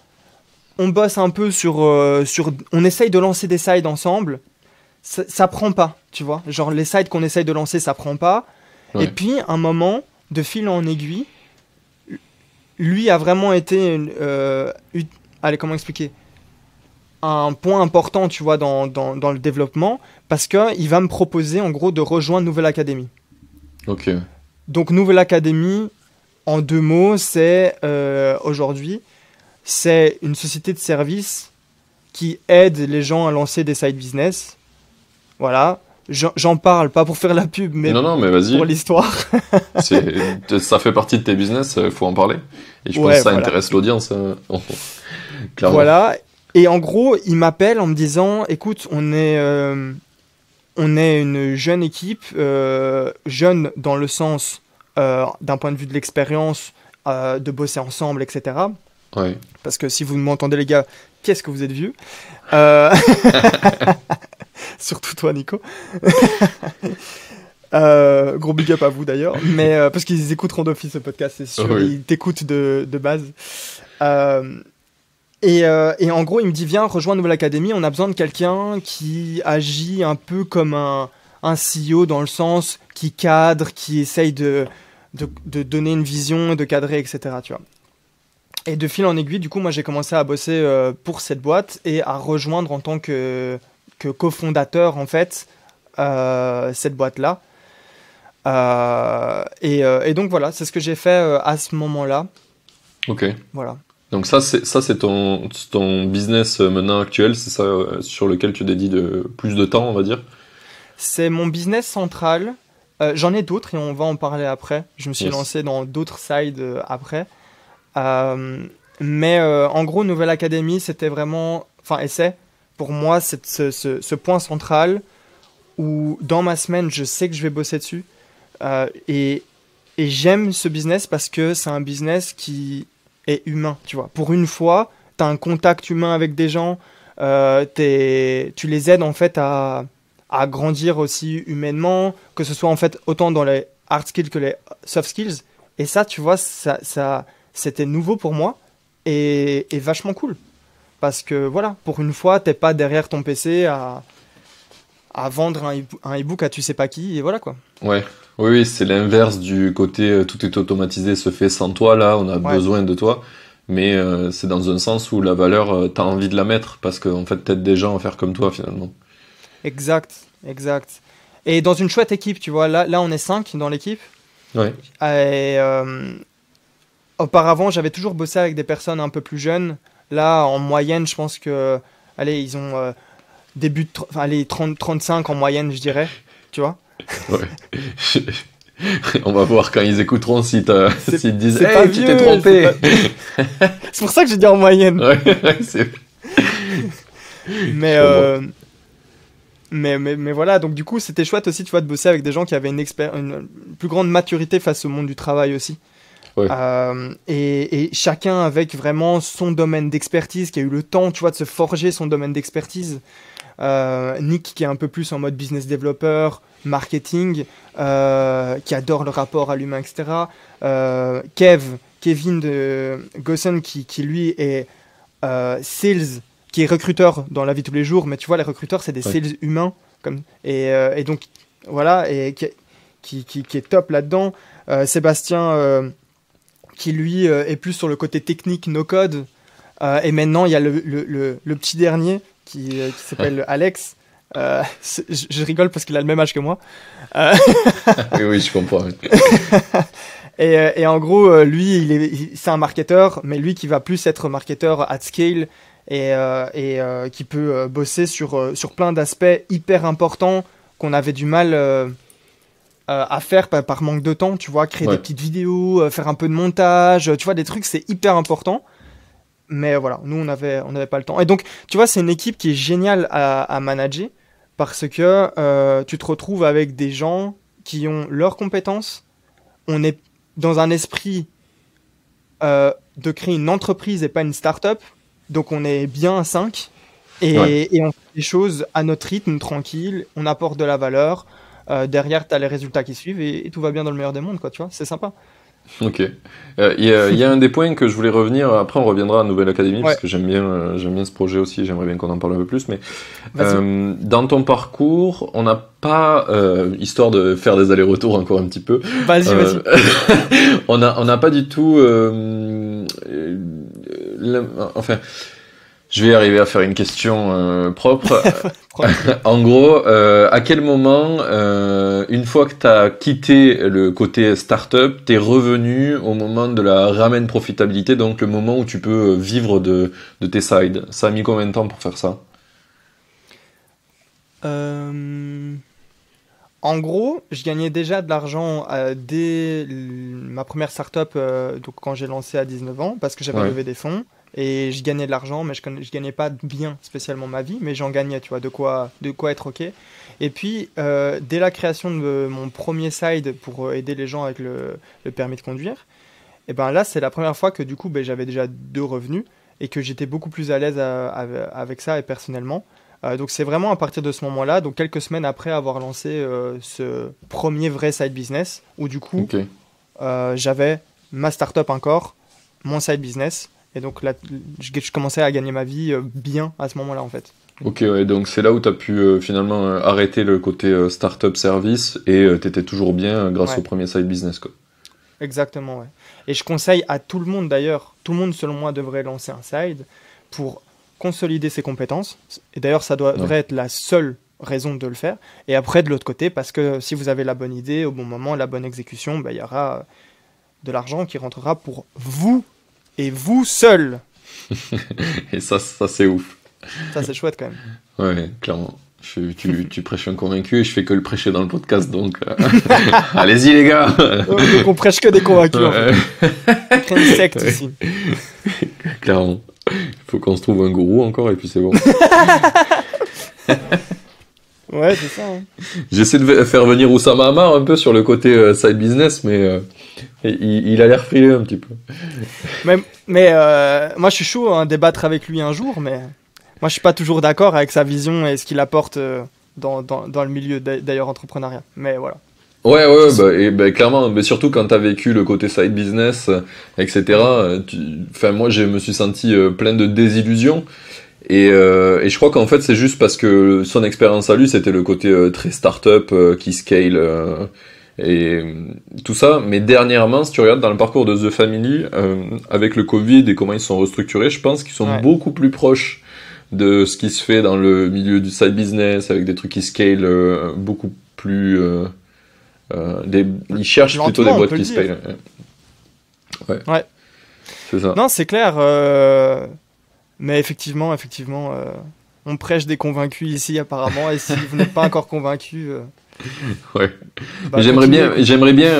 On bosse un peu on essaye de lancer des sides ensemble. Ça prend pas, tu vois. Genre les sides qu'on essaye de lancer, ça prend pas. Et
ouais,
puis, un moment, de fil en aiguille, lui a vraiment été allez, comment expliquer, un point important, tu vois, dans le développement, parce qu'il va me proposer, en gros, de rejoindre Nouvelle Académie.
ok,
Donc, Nouvelle Académie, en 2 mots, aujourd'hui, c'est une société de services qui aide les gens à lancer des side business. Voilà. j'en parle, pas pour faire la pub, mais
Non, non, mais
pour
vas-y.
l'histoire.
Ça fait partie de tes business, faut en parler. Et je pense que
Ouais,
ça
voilà.
intéresse l'audience, clairement.
Voilà. Et en gros, il m'appelle en me disant, écoute, on est une jeune équipe, jeune dans le sens d'un point de vue de l'expérience, de bosser ensemble, etc.
Ouais.
Parce que si vous m'entendez, les gars, qu'est-ce que vous êtes vieux. Euh, Surtout toi, Nico. Gros big up à vous d'ailleurs. Mais parce qu'ils écouteront d'office ce podcast, c'est sûr.
Oui.
Ils t'écoutent de base. Euh, et en gros, il me dit, viens, rejoins Nouvelle Académie, on a besoin de quelqu'un qui agit un peu comme un CEO dans le sens qui cadre, qui essaye de donner une vision, de cadrer, etc. Tu vois. Et de fil en aiguille, du coup, moi j'ai commencé à bosser pour cette boîte et à rejoindre en tant que cofondateur, en fait, cette boîte-là. Et donc voilà, c'est ce que j'ai fait à ce moment-là.
Ok.
Voilà.
Donc c'est ton business maintenant actuel, c'est ça sur lequel tu dédies plus de temps, on va dire.
C'est mon business central. J'en ai d'autres et on va en parler après. Je me suis
Yes.
lancé dans d'autres sides après. Mais en gros, Nouvelle Académie, c'était vraiment... Enfin, et c'est, pour moi, ce point central où dans ma semaine, je sais que je vais bosser dessus. Et j'aime ce business parce que c'est un business qui est humain, tu vois. Pour une fois, tu as un contact humain avec des gens. Tu les aides en fait à grandir aussi humainement, que ce soit en fait autant dans les hard skills que les soft skills. Et ça, tu vois, c'était nouveau pour moi et vachement cool. Parce que voilà, pour une fois, t'es pas derrière ton PC à vendre un e-book à tu sais pas qui, et voilà quoi.
Ouais. Oui, oui, c'est l'inverse du côté tout est automatisé, se fait sans toi, là, on a
Ouais,
besoin de toi. Mais c'est dans un sens où la valeur, t'as envie de la mettre parce qu'en fait, t'aides des gens à faire comme toi finalement.
exact, exact. Et dans une chouette équipe, tu vois, là on est 5 dans l'équipe.
Ouais.
Et auparavant, j'avais toujours bossé avec des personnes un peu plus jeunes. Là, en moyenne, je pense que, allez, ils ont enfin, allez, 30, 35 en moyenne, je dirais. Tu vois?
Ouais. On va voir quand ils écouteront si
C'est
s'ils te disent
c'est pas
Hey, tu t'es
vieux, c'est
trompé!
pas... C'est pour ça que j'ai dit en moyenne.
Ouais, ouais,
Mais,
je comprends.
mais voilà, donc du coup, c'était chouette aussi, tu vois, de bosser avec des gens qui avaient une plus grande maturité face au monde du travail aussi.
Ouais,
Et chacun avec vraiment son domaine d'expertise, qui a eu le temps, tu vois, de se forger son domaine d'expertise. Nick, qui est un peu plus en mode business developer, marketing, qui adore le rapport à l'humain, etc. Kevin de Gossen, qui lui est sales, qui est recruteur dans la vie de tous les jours, mais tu vois, les recruteurs, c'est des
ouais,
sales humains. Et donc, voilà, et qui est top là-dedans. Sébastien, qui lui est plus sur le côté technique, no code. Et maintenant, il y a le petit dernier qui s'appelle Alex. Je rigole parce qu'il a le même âge que moi. Euh,
oui, oui, je comprends. Oui.
et en gros, lui, c'est un marketeur, mais lui qui va plus être marketeur at scale et qui peut bosser sur plein d'aspects hyper importants qu'on avait du mal à faire par manque de temps, tu vois, créer des
Ouais,
petites vidéos, faire un peu de montage, tu vois, des trucs, c'est hyper important. Mais voilà, nous, on avait pas le temps. Et donc, tu vois, c'est une équipe qui est géniale à manager parce que tu te retrouves avec des gens qui ont leurs compétences. On est dans un esprit de créer une entreprise et pas une start-up. Donc, on est bien à 5
ouais.
et on fait les choses à notre rythme, tranquille. On apporte de la valeur. Derrière, tu as les résultats qui suivent et tout va bien dans le meilleur des mondes, quoi, tu vois, c'est sympa.
Ok. Il y a un des points que je voulais revenir. Après, on reviendra à Nouvelle Académie parce
Ouais,
que j'aime bien ce projet aussi. J'aimerais bien qu'on en parle un peu plus. Mais
vas-y.
dans ton parcours, on n'a pas, histoire de faire des allers-retours encore un petit peu,
Vas-y,
euh,
vas-y.
on n'a pas du tout, enfin, je vais arriver à faire une question propre.
Prends ton temps.
En gros, à quel moment, une fois que tu as quitté le côté startup, t'es revenu au moment de la ramène profitabilité, donc le moment où tu peux vivre de tes sides? Ça a mis combien de temps pour faire ça?
Euh, En gros, je gagnais déjà de l'argent dès ma première startup, donc quand j'ai lancé à 19 ans, parce que j'avais
Ouais.
levé des fonds. Et je gagnais de l'argent, mais je gagnais pas bien spécialement ma vie, mais j'en gagnais, tu vois, de quoi être OK. Et puis, dès la création de mon premier side pour aider les gens avec le permis de conduire, et ben là, c'est la première fois que du coup, ben, j'avais déjà deux revenus et que j'étais beaucoup plus à l'aise avec ça et personnellement. Donc c'est vraiment à partir de ce moment-là, donc quelques semaines après avoir lancé ce premier vrai side business, où du coup,
Ok.
j'avais ma startup encore, mon side business, et donc là, je commençais à gagner ma vie bien à ce moment-là en fait.
Ok, ouais, donc c'est là où tu as pu finalement arrêter le côté startup service et t'étais toujours bien grâce au
Ouais,
premier side business, quoi.
exactement, ouais. Et je conseille à tout le monde d'ailleurs, tout le monde selon moi devrait lancer un side pour consolider ses compétences. Et d'ailleurs, ça
Ouais.
devrait être la seule raison de le faire. Et après, de l'autre côté, parce que si vous avez la bonne idée au bon moment, la bonne exécution, ben, il y aura de l'argent qui rentrera pour vous et vous seul.
Et ça c'est ouf.
Ça, c'est chouette quand même.
Ouais, clairement. Tu prêches un convaincu et je fais que le prêcher dans le podcast, donc allez-y les gars.
Donc on prêche que des convaincus en fait.
Ouais,
On crée une secte
ouais,
ici.
clairement. Il faut qu'on se trouve un gourou encore et puis c'est bon.
Ouais, c'est ça, hein.
J'essaie de faire venir Oussama Hamar un peu sur le côté side business, mais il a l'air frileux un petit peu.
Mais moi, je suis chaud à débattre avec lui un jour, mais moi, je suis pas toujours d'accord avec sa vision et ce qu'il apporte dans le milieu d'ailleurs entrepreneuriat. Mais voilà.
Ouais, ouais,
Je
ouais,
sais-
bah, clairement, mais surtout quand t'as vécu le côté side business,
Ouais.
etc. Enfin, moi, je me suis senti plein de désillusions. Et je crois qu'en fait, c'est juste parce que son expérience à lui, c'était le côté très start-up qui scale et tout ça. Mais dernièrement, si tu regardes dans le parcours de The Family, avec le Covid et comment ils sont restructurés, je pense qu'ils sont
Ouais.
beaucoup plus proches de ce qui se fait dans le milieu du side business, avec des trucs qui scale beaucoup plus... ils cherchent plutôt des
Lentement, on
boîtes
peut le
qui
dire.
scale. Ouais,
Ouais.
c'est ça.
Non, c'est clair. Mais effectivement, on prêche des convaincus ici apparemment. Et si vous n'êtes pas encore convaincu,
Ouais. Mais
bah continuez, quoi.
j'aimerais bien,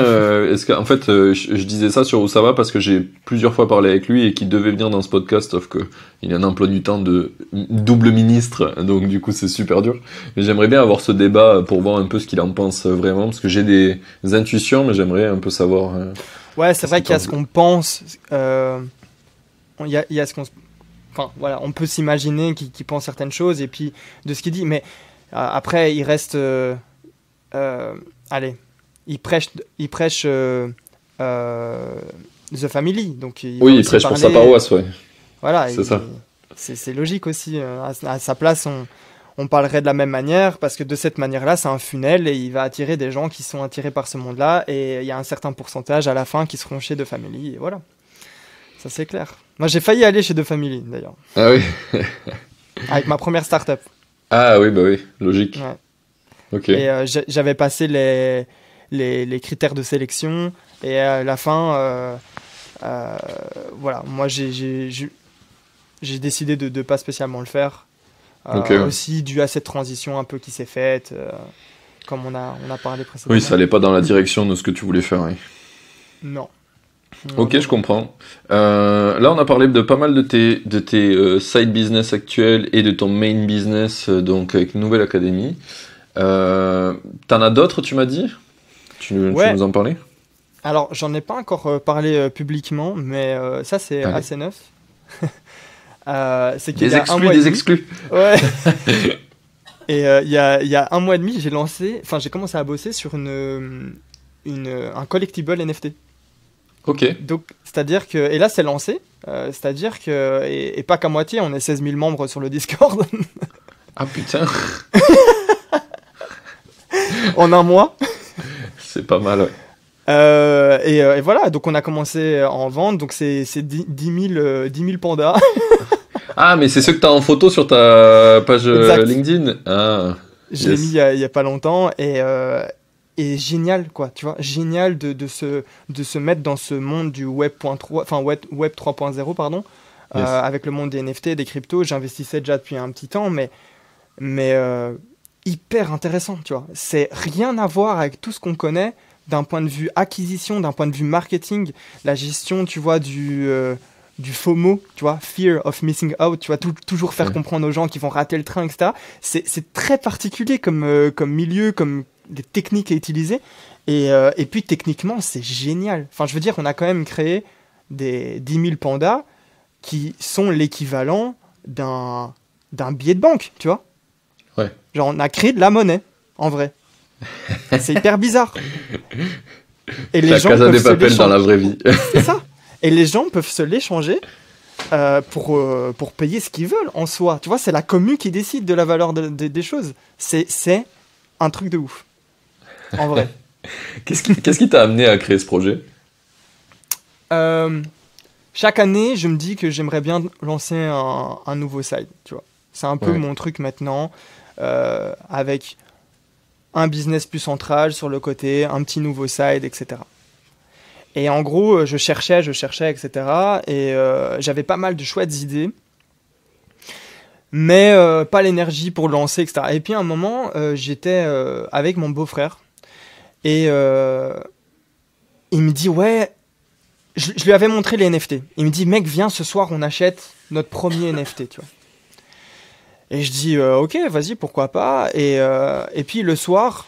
est-ce qu'en fait, je disais ça sur Oussama parce que j'ai plusieurs fois parlé avec lui et qu'il devait venir dans ce podcast, sauf que il a un emploi du temps de double ministre, donc du coup c'est super dur. Mais j'aimerais bien avoir ce débat pour voir un peu ce qu'il en pense vraiment, parce que j'ai des intuitions, mais j'aimerais un peu savoir
Ouais, c'est
ce
vrai
qu'il
qu'il y a
pense.
ce qu'on pense. Il y a ce qu'on. Enfin, voilà, on peut s'imaginer qu'il pense certaines choses et puis de ce qu'il dit. Mais après, il reste. Euh, allez, il prêche euh, The Family, donc il va
Oui, il
aussi
prêche pour sa
parler.
paroisse, ouais,
Voilà,
c'est ça.
c'est logique aussi. À sa place, on parlerait de la même manière parce que de cette manière-là, c'est un funnel et il va attirer des gens qui sont attirés par ce monde-là et il y a un certain pourcentage à la fin qui seront chez The Family et voilà, ça c'est clair. Moi, j'ai failli aller chez The Family d'ailleurs,
Ah oui.
avec ma première startup.
Ah oui, bah oui, logique.
Ouais.
Ok.
Et j'avais passé les critères de sélection et à la fin, euh, voilà, moi j'ai décidé de ne pas spécialement le faire.
Ok, ouais.
Aussi dû à cette transition un peu qui s'est faite, comme on a parlé
Oui, ça
précédemment.
allait pas dans la direction de ce que tu voulais faire, oui.
Non. Non,
Ok,
non,
je
non.
comprends. Là, on a parlé de pas mal de tes side business actuels et de ton main business, donc avec Nouvelle Académie. Euh, T'en as d'autres, tu m'as dit? Tu veux
Ouais,
nous en parler?
alors j'en ai pas encore parlé publiquement, mais ça c'est
Allez.
assez neuf. C'est qu'il y
Des
a un
exclus,
mois et
des
demi.
exclus.
Ouais. Et il y a un mois et demi, j'ai commencé à bosser sur un collectible NFT.
Ok.
Donc, c'est-à-dire que, et là c'est lancé, c'est-à-dire que, et pas qu'à moitié, on est 16 000 membres sur le Discord
Ah putain,
en un mois.
c'est pas mal, ouais.
Et voilà, donc on a commencé à en vendre, donc c'est 10 000 pandas.
Ah, mais c'est ceux que t'as en photo sur ta page
Exact.
LinkedIn? Ah,
Je l'ai mis
yes.
il y a pas longtemps et génial, quoi, tu vois, génial de se mettre dans ce monde du Web.3, enfin Web 3.0, pardon,
Yes.
avec le monde des NFT, des cryptos. J'investissais déjà depuis un petit temps, mais hyper intéressant, tu vois. C'est rien à voir avec tout ce qu'on connaît d'un point de vue acquisition, d'un point de vue marketing, la gestion, tu vois, du FOMO, tu vois, Fear of Missing Out, tu vois, toujours faire comprendre aux gens qui vont rater le train, etc. C'est très particulier comme milieu, comme des techniques à utiliser. Et puis techniquement, c'est génial. Enfin, je veux dire, on a quand même créé des 10 000 pandas qui sont l'équivalent d'un billet de banque, tu vois.
Ouais.
Genre, on a créé de la monnaie, en vrai. C'est hyper bizarre. Et les gens
Casa
peuvent
de
se
Papel dans la
l'échanger.
vraie vie.
C'est ça. Et les gens peuvent se l'échanger pour payer ce qu'ils veulent en soi. Tu vois, c'est la commu qui décide de la valeur des choses. C'est un truc de ouf. En vrai.
Qu'est-ce qui t'a amené à créer ce projet?
Chaque année, je me dis que j'aimerais bien lancer un nouveau site, tu vois. C'est un peu mon truc maintenant, avec un business plus central sur le côté, un petit nouveau site, etc. Et en gros, je cherchais, etc. Et j'avais pas mal de chouettes idées, mais pas l'énergie pour le lancer, etc. Et puis à un moment, j'étais avec mon beau-frère, et il me dit, ouais, je lui avais montré les NFT. Il me dit, mec, viens ce soir, on achète notre premier NFT, tu vois. Et je dis, ok, vas-y, pourquoi pas. Et puis le soir,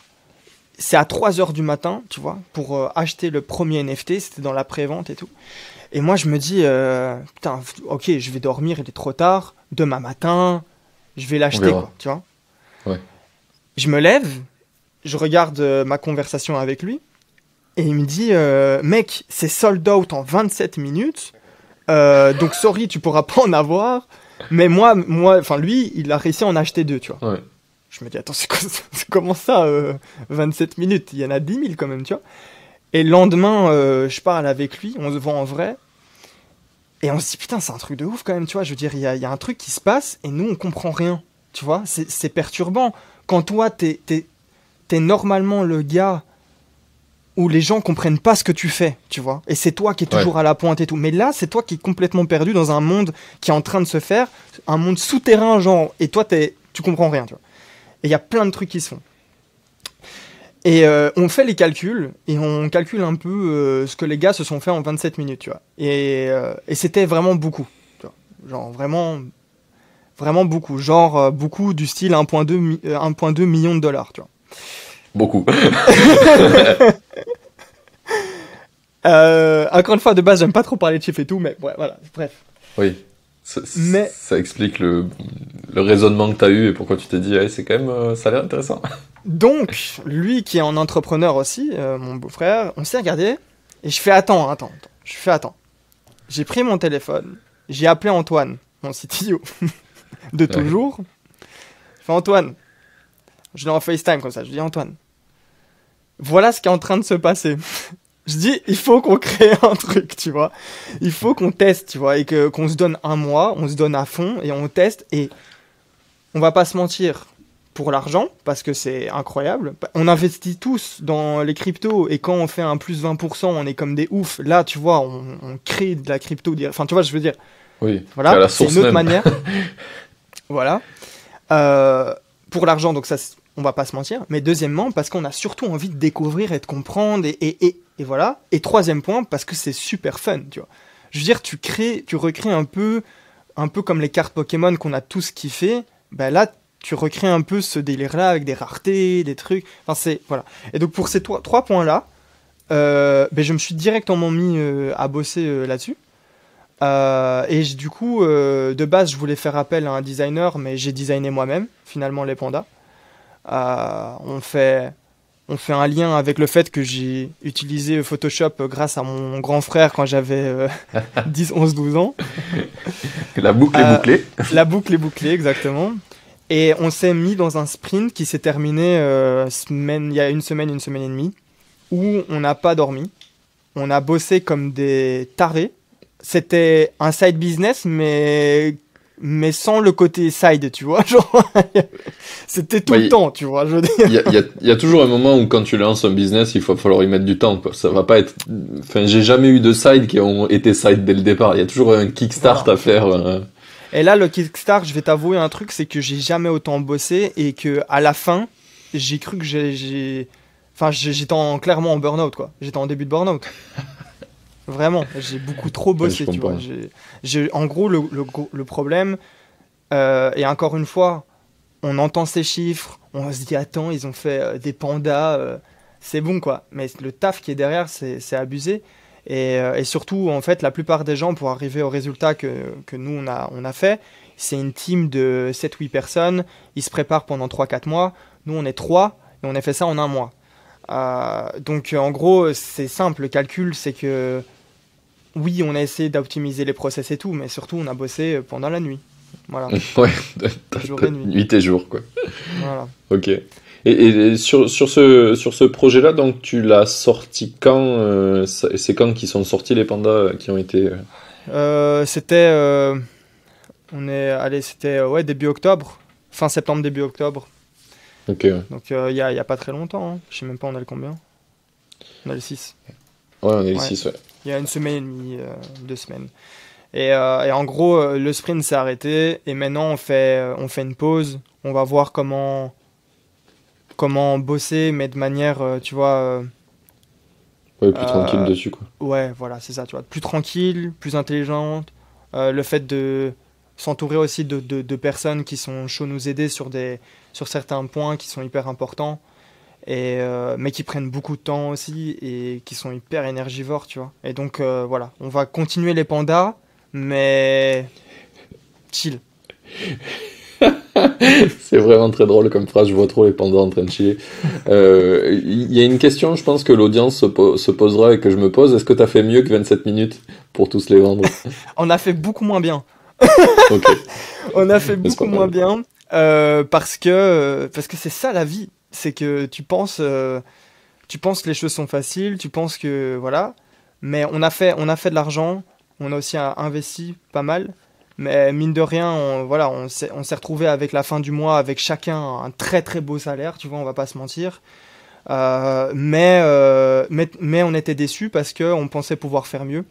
c'est à 3h du matin, tu vois, pour acheter le premier NFT. C'était dans la pré-vente et tout. Et moi, je me dis, putain, ok, je vais dormir, il est trop tard. Demain matin, je vais l'acheter, quoi, tu vois.
Ouais.
Je me lève, je regarde ma conversation avec lui. Et il me dit, mec, c'est sold out en 27 minutes. Donc, sorry, tu pourras pas en avoir. Mais moi, enfin, lui, il a réussi à en acheter 2, tu vois.
Ouais.
Je me dis, attends, c'est comment ça, 27 minutes? Il y en a 10 000 quand même, tu vois. Et le lendemain, je parle avec lui, on se voit en vrai. Et on se dit, putain, c'est un truc de ouf quand même, tu vois. Je veux dire, il y a un truc qui se passe et nous, on comprend rien, tu vois. C'est perturbant. Quand toi, t'es normalement le gars où les gens comprennent pas ce que tu fais, tu vois. Et c'est toi qui es toujours à la pointe et tout. Mais là, c'est toi qui es complètement perdu dans un monde qui est en train de se faire, un monde souterrain, genre, et toi, tu comprends rien, tu vois. Et il y a plein de trucs qui se font. Et on fait les calculs, et on calcule un peu ce que les gars se sont fait en 27 minutes, tu vois. Et c'était vraiment beaucoup, tu vois. Genre, vraiment, vraiment beaucoup. Genre, beaucoup du style 1,2 million de dollars, tu vois.
Beaucoup.
Encore une fois, de base, j'aime pas trop parler de chiffres et tout, mais ouais, voilà, bref.
Oui. Ça explique le raisonnement que tu as eu et pourquoi tu t'es dit, hey, c'est quand même, ça a l'air intéressant.
Donc, lui qui est un entrepreneur aussi, mon beau-frère, on s'est regardé et je fais attends. J'ai pris mon téléphone, j'ai appelé Antoine, mon CTO de toujours. Je fais Antoine, je l'ai en FaceTime comme ça, je dis Antoine, voilà ce qui est en train de se passer. Je dis, il faut qu'on crée un truc, tu vois. Il faut qu'on teste, tu vois, et qu'on se donne un mois, on se donne à fond et on teste. Et on va pas se mentir, pour l'argent, parce que c'est incroyable. On investit tous dans les cryptos et quand on fait un plus 20%, on est comme des oufs. Là, tu vois, on crée de la crypto. Enfin, tu vois, je veux dire.
Oui,
voilà, c'est une autre manière. Voilà. Pour l'argent, donc ça, on va pas se mentir. Mais deuxièmement, parce qu'on a surtout envie de découvrir et de comprendre et voilà. Et troisième point, parce que c'est super fun, tu vois. Je veux dire, tu recrées un peu comme les cartes Pokémon qu'on a tous kiffé. Ben là, tu recrées un peu ce délire-là avec des raretés, des trucs. Enfin, voilà. Et donc, pour ces trois points-là, je me suis directement mis à bosser là-dessus. Et du coup, de base, je voulais faire appel à un designer, mais j'ai designé moi-même, finalement, les pandas. On fait un lien avec le fait que j'ai utilisé Photoshop grâce à mon grand frère quand j'avais 10, 11, 12 ans.
La boucle est bouclée.
La boucle est bouclée, exactement. Et on s'est mis dans un sprint qui s'est terminé il y a une semaine et demie, où on n'a pas dormi. On a bossé comme des tarés. C'était un side business, mais sans le côté side, tu vois. Genre, c'était tout le temps, tu vois. Je veux dire.
Il y a toujours un moment où quand tu lances un business, il va falloir y mettre du temps, quoi. Ça va pas être. Enfin, j'ai jamais eu de side qui ont été side dès le départ. Il y a toujours un kickstart à faire.
Et là, le Kickstart, je vais t'avouer un truc, c'est que j'ai jamais autant bossé et que à la fin, j'ai cru que enfin, j'étais clairement en burn-out, quoi. J'étais en début de burn-out. Vraiment, j'ai beaucoup trop
Ouais, je
bossé, tu vois.
comprends.
En gros, le problème, et encore une fois, on entend ces chiffres, on se dit, attends, ils ont fait des pandas, c'est bon, quoi. Mais le taf qui est derrière, c'est abusé. Et surtout, en fait, la plupart des gens, pour arriver au résultat que nous, on a fait, c'est une team de 7 8 personnes. Ils se préparent pendant 3 4 mois. Nous, on est 3 et on a fait ça en un mois. Donc, en gros, c'est simple. Le calcul, c'est que oui, on a essayé d'optimiser les process et tout, mais surtout, on a bossé pendant la nuit. Voilà,
Ouais,
jour et nuit.
nuit et jour, quoi.
Voilà.
Ok. Et sur ce projet-là, donc tu l'as sorti quand c'est quand qu'ils sont sortis les pandas qui ont été.
C'était, c'était ouais, début octobre, fin septembre, début octobre.
Ok. Ouais,
Donc il y a pas très longtemps, hein. Je sais même pas on a le combien. On a le 6.
on est le
Ouais,
6, ouais.
il y a une semaine et demie, 2 semaines. Et en gros, le sprint s'est arrêté et maintenant on fait une pause. On va voir comment bosser, mais de manière, tu vois,
Ouais, plus tranquille
euh,
dessus, quoi.
ouais, voilà, c'est ça, tu vois, plus tranquille, plus intelligente. Le fait de s'entourer aussi de personnes qui sont chaudes nous aider sur certains points qui sont hyper importants, mais qui prennent beaucoup de temps aussi et qui sont hyper énergivores, tu vois. Et donc, voilà, on va continuer les pandas, mais chill.
C'est vraiment très drôle comme phrase, je vois trop les pandas en train de chiller. Il y a une question, je pense que l'audience se posera et que je me pose. Est-ce que tu as fait mieux que 27 minutes pour tous les vendre?
On a fait beaucoup moins bien.
Ok,
On a fait
mais c'est
beaucoup
pas
moins
mal.
bien parce que c'est ça la vie. C'est que tu penses que les choses sont faciles, tu penses que voilà, mais on a fait de l'argent, on a aussi investi pas mal, mais mine de rien, voilà, on s'est retrouvé avec la fin du mois avec chacun un très très beau salaire, tu vois, on va pas se mentir. Mais on était déçus parce que on pensait pouvoir faire mieux.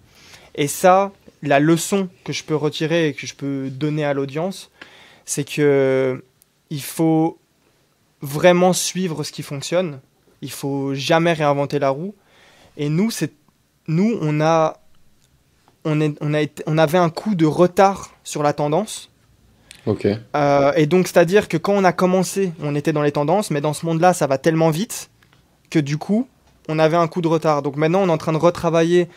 Et ça, la leçon que je peux retirer et que je peux donner à l'audience, c'est que il faut vraiment suivre ce qui fonctionne. Il faut jamais réinventer la roue. Et nous, on avait un coup de retard sur la tendance.
Ok.
Et donc, c'est-à-dire que quand on a commencé, on était dans les tendances, mais dans ce monde-là, ça va tellement vite que du coup, on avait un coup de retard. Donc maintenant, on est en train de retravailler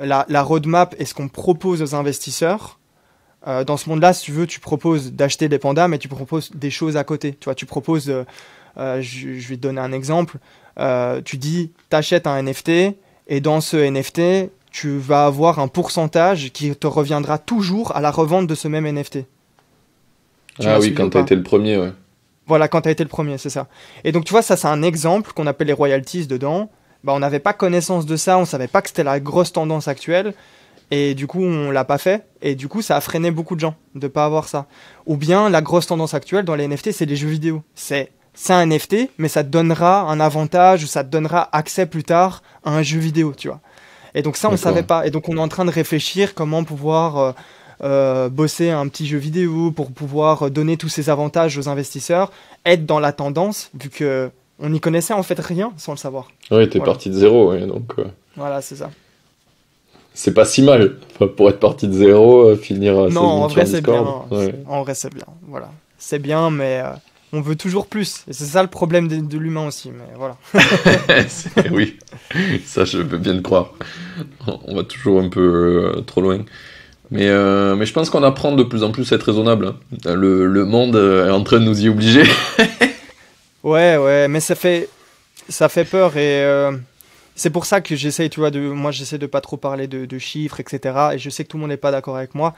la roadmap et ce qu'on propose aux investisseurs. Dans ce monde-là, si tu veux, tu proposes d'acheter des pandas, mais tu proposes des choses à côté. Tu vois, tu proposes, je vais te donner un exemple. Tu dis, t'achètes un NFT et dans ce NFT, tu vas avoir un pourcentage qui te reviendra toujours à la revente de ce même NFT. Tu
Ah
m'as
oui,
suivi
quand
ou
t'as
pas?
été le premier, ouais.
Voilà, quand tu as été le premier, c'est ça. Et donc, tu vois, ça, c'est un exemple qu'on appelle les royalties dedans. Bah, on n'avait pas connaissance de ça, on savait pas que c'était la grosse tendance actuelle. Et du coup, on l'a pas fait. Et du coup, ça a freiné beaucoup de gens de pas avoir ça. Ou bien, la grosse tendance actuelle dans les NFT, c'est les jeux vidéo. C'est un NFT, mais ça te donnera un avantage ou ça te donnera accès plus tard à un jeu vidéo, tu vois. Et donc ça, on savait
D'accord.
pas. Et donc on est en train de réfléchir comment pouvoir bosser un petit jeu vidéo pour pouvoir donner tous ces avantages aux investisseurs, être dans la tendance, vu que on n'y connaissait en fait rien sans le savoir.
Ouais, t'es
Voilà,
parti de zéro, ouais, donc
voilà, c'est ça.
c'est pas si mal. Enfin, pour être parti de zéro, finir à
Non,
16
en
000 sur
vrai c'est bien.
Discord. Ouais.
En vrai c'est bien. Voilà, c'est bien, mais on veut toujours plus. Et c'est ça le problème de l'humain aussi. Mais voilà.
Oui, ça je veux bien le croire. On va toujours un peu trop loin. Mais je pense qu'on apprend de plus en plus à être raisonnable, hein. Le monde est en train de nous y obliger.
Ouais, ouais, mais ça fait peur et c'est pour ça que j'essaye, tu vois, moi j'essaie de pas trop parler de chiffres, etc. Et je sais que tout le monde n'est pas d'accord avec moi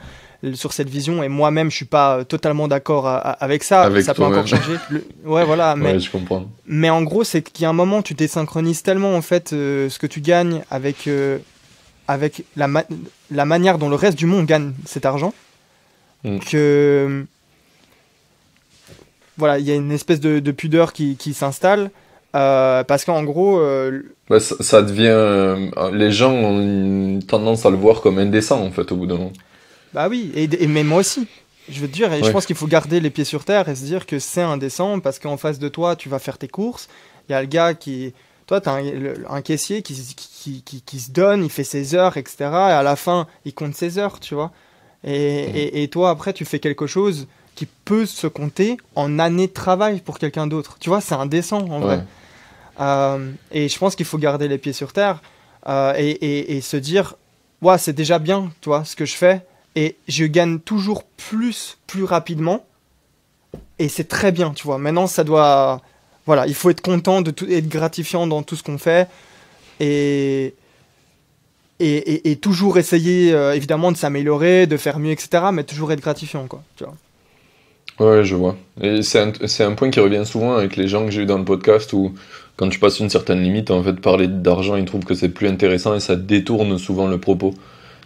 sur cette vision et moi-même je suis pas totalement d'accord avec ça.
Avec
Ça peut encore
toi-même.
changer. Ouais, voilà,
Ouais, je comprends.
mais en gros c'est qu'il y a un moment tu désynchronises tellement en fait ce que tu gagnes avec la manière dont le reste du monde gagne cet argent
Mm.
que voilà, il y a une espèce de pudeur qui s'installe. Parce qu'en gros,
Ouais, ça devient. Les gens ont une tendance à le voir comme indécent, en fait, au bout d'un moment.
bah oui, mais moi aussi. Je veux te dire, et je
Ouais.
pense qu'il faut garder les pieds sur terre et se dire que c'est indécent parce qu'en face de toi, tu vas faire tes courses. Il y a le gars qui. Toi, tu as un caissier qui se donne, il fait ses heures, etc. Et à la fin, il compte ses heures, tu vois. Et toi, après, tu fais quelque chose qui peut se compter en années de travail pour quelqu'un d'autre. Tu vois, c'est indécent en vrai.
Ouais.
Et je pense qu'il faut garder les pieds sur terre et se dire, ouais, c'est déjà bien, tu vois, ce que je fais. Et je gagne toujours plus rapidement. Et c'est très bien, tu vois. Maintenant, ça doit... Voilà, il faut être content de tout, être gratifiant dans tout ce qu'on fait. Et, et toujours essayer, évidemment, de s'améliorer, de faire mieux, etc. Mais toujours être gratifiant, quoi. Tu vois.
Ouais, je vois. Et c'est un point qui revient souvent avec les gens que j'ai eu dans le podcast où, quand tu passes une certaine limite, en fait, parler d'argent, ils trouvent que c'est plus intéressant et ça détourne souvent le propos.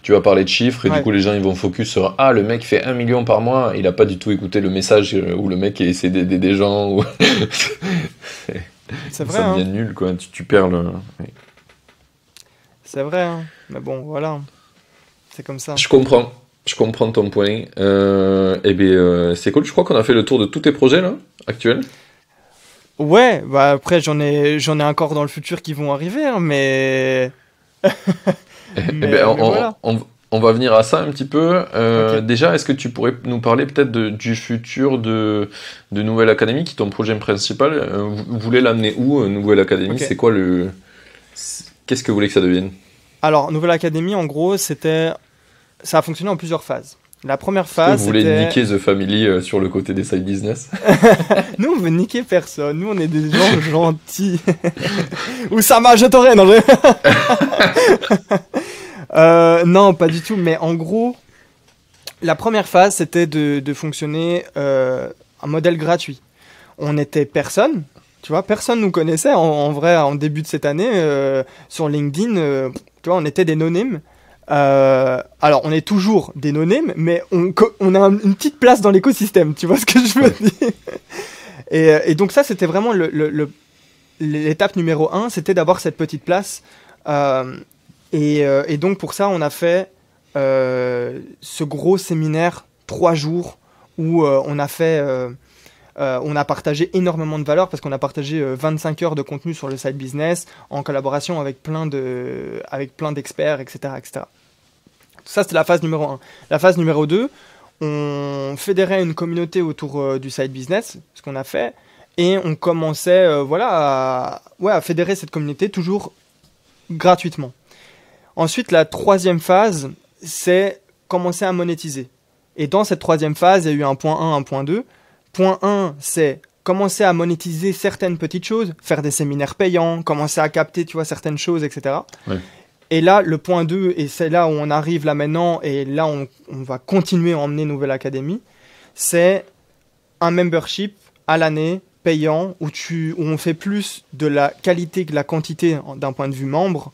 Tu vas parler de chiffres et du
Ouais,
coup, les gens, ils vont focus sur ah, le mec fait 1 million par mois. Il a pas du tout écouté le message où le mec essaie d'aider des gens. Ou...
c'est vrai,
Ça devient
hein.
nul, quoi. Tu perds le. Ouais.
C'est vrai, hein. Mais bon, voilà. C'est comme ça.
Je comprends. Je comprends ton point. Eh bien, c'est cool. Je crois qu'on a fait le tour de tous tes projets, là, actuels.
Ouais, bah après, j'en ai encore dans le futur qui vont arriver, hein, mais...
Eh ben,
mais voilà.
on va venir à ça un petit peu.
Ok.
Déjà, est-ce que tu pourrais nous parler peut-être du futur de Nouvelle Académie, qui est ton projet principal? Vous voulez l'amener où, Nouvelle Académie?
Ok.
C'est quoi le... Qu'est-ce que vous voulez que ça devienne?
Alors, Nouvelle Académie, en gros, c'était... Ça a fonctionné en plusieurs phases. La première
Est-ce que vous
phase,
voulez
c'était...
niquer The Family sur le côté des side business?
Nous, on veut niquer personne. Nous, on est des gens gentils. Oussama, je t'aurai, non, non, pas du tout. Mais en gros, la première phase, c'était de fonctionner un modèle gratuit. On était personne, tu vois, personne nous connaissait en vrai en début de cette année sur LinkedIn, tu vois, on était des no-names. Alors, on est toujours des no-names, mais on a une petite place dans l'écosystème, tu vois ce que je veux
Ouais.
dire. Et donc ça, c'était vraiment l'étape numéro un, c'était d'avoir cette petite place. Et donc pour ça, on a fait ce gros séminaire 3 jours où on a partagé énormément de valeur parce qu'on a partagé 25 heures de contenu sur le side business en collaboration avec avec plein d'experts, etc., etc. Ça, c'était la phase numéro un. La phase numéro 2, on fédérait une communauté autour du side business, ce qu'on a fait, et on commençait voilà, à fédérer cette communauté toujours gratuitement. Ensuite, la troisième phase, c'est commencer à monétiser. Et dans cette troisième phase, il y a eu un point 1, un point 2. Point 1, c'est commencer à monétiser certaines petites choses, faire des séminaires payants, commencer à capter, tu vois, certaines choses, etc.
Ouais.
Et là, le point 2, et c'est là où on arrive là maintenant, et là, on va continuer à emmener Nouvelle Académie, c'est un membership à l'année payant où on fait plus de la qualité que de la quantité d'un point de vue membre.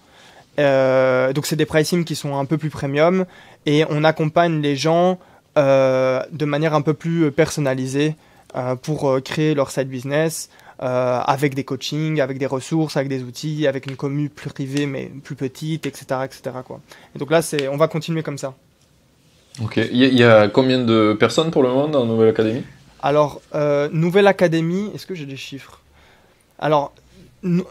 Donc c'est des pricing qui sont un peu plus premium et on accompagne les gens de manière un peu plus personnalisée pour créer leur side business avec des coachings, avec des ressources, avec des outils, avec une commu plus privée mais plus petite, etc., etc., quoi. Et donc là, on va continuer comme ça.
Ok. Il y a combien de personnes pour le moment dans Nouvelle Académie?
Alors, Nouvelle Académie, est-ce que j'ai des chiffres? Alors,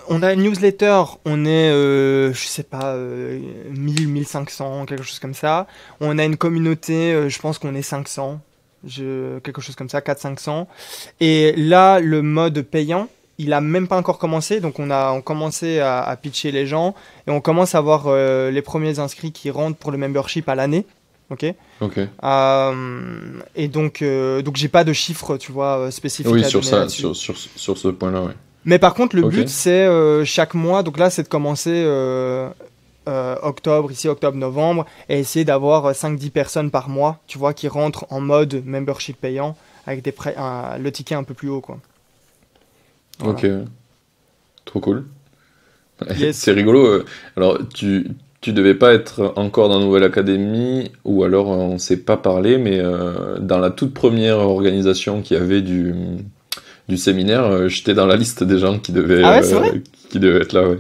on a une newsletter, on est, je sais pas, 1000, 1500, quelque chose comme ça. On a une communauté, je pense qu'on est 500, quelque chose comme ça, 400-500. Et là, le mode payant, il a même pas encore commencé, donc on commencé à pitcher les gens et on commence à avoir les premiers inscrits qui rentrent pour le membership à l'année. Ok.
Ok.
Et donc j'ai pas de chiffres, tu vois, spécifiques
Oui,
à
sur
donner
ça,
là-dessus.
sur ce point-là, ouais.
Mais par contre, le
Ok.
but, c'est chaque mois, donc là, c'est de commencer octobre, ici, octobre-novembre, et essayer d'avoir 5-10 personnes par mois, tu vois, qui rentrent en mode membership payant, avec le ticket un peu plus haut, quoi. Voilà.
Ok. Trop cool.
Yes.
C'est rigolo. Alors, tu devais pas être encore dans Nouvelle Académie, ou alors on s'est pas parlé, mais dans la toute première organisation qu'il y avait du séminaire, j'étais dans la liste des gens
Ah ouais, c'est vrai?
qui devaient être là, ouais.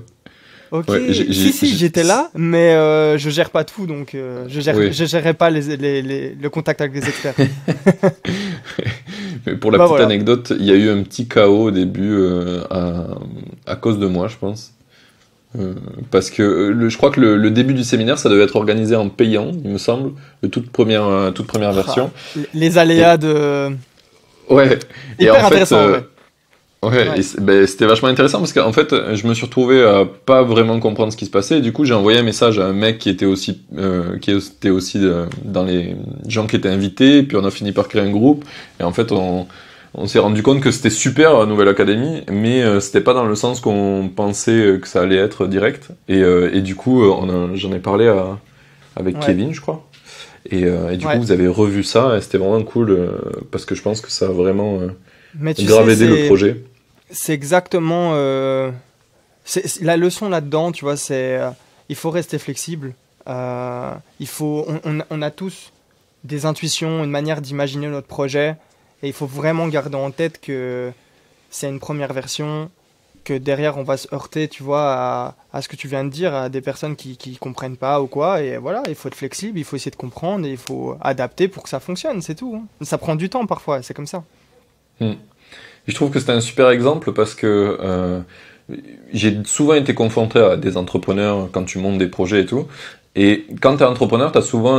Ok,
Ouais,
si, j'étais là, mais je gère pas tout, donc
Oui.
je gérerai pas le contact avec les experts.
Mais pour la
Bah
petite
voilà.
anecdote, il y a eu un petit chaos au début à cause de moi, je pense. Euh, Parce que je crois que le début du séminaire, ça devait être organisé en payant, il me semble, le toute première
Ah,
version.
les
Et
aléas de...
ouais, et en
Hyper
fait,
intéressant, ouais.
ouais, et
Ouais.
ben, c'était vachement intéressant parce qu'en fait, je me suis retrouvé à pas vraiment comprendre ce qui se passait. Et du coup, j'ai envoyé un message à un mec qui était aussi dans les gens qui étaient invités. Et puis on a fini par créer un groupe. Et en fait, on s'est rendu compte que c'était super Nouvelle Académie, mais c'était pas dans le sens qu'on pensait que ça allait être direct. Et du coup, j'en ai parlé avec
Ouais.
Kevin, je crois. Et du coup,
Ouais.
vous avez revu ça. Et c'était vraiment cool parce que je pense que ça a vraiment
Mais tu sais,
grave aidé le projet.
c'est exactement... la leçon là-dedans, tu vois, il faut rester flexible. On a tous des intuitions, une manière d'imaginer notre projet. Et il faut vraiment garder en tête que c'est une première version, que derrière on va se heurter, tu vois, à ce que tu viens de dire, à des personnes qui comprennent pas ou quoi. Et voilà, il faut être flexible, il faut essayer de comprendre et il faut adapter pour que ça fonctionne, c'est tout, hein. Ça prend du temps parfois, c'est comme ça.
Hmm. Je trouve que c'était un super exemple parce que j'ai souvent été confronté à des entrepreneurs quand tu montes des projets et tout. Et quand tu es entrepreneur, tu as souvent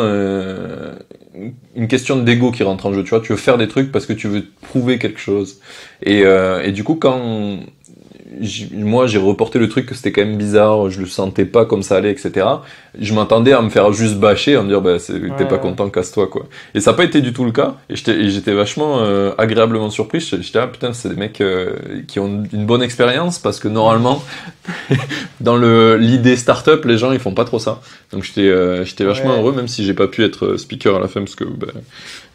une question d'ego qui rentre en jeu. Tu vois, tu veux faire des trucs parce que tu veux prouver quelque chose. Et du coup, quand moi j'ai reporté le truc que c'était quand même bizarre, je le sentais pas comme ça allait, etc. Je m'attendais à me faire juste bâcher, à me dire bah
Ouais,
t'es pas
ouais.
content, casse-toi quoi. Et ça n'a pas été du tout le cas. Et j'étais vachement agréablement surpris. J'étais ah putain c'est des mecs qui ont une bonne expérience parce que normalement dans l'idée startup les gens ils font pas trop ça. Donc j'étais vachement
Ouais.
heureux même si j'ai pas pu être speaker à la fin parce que bah,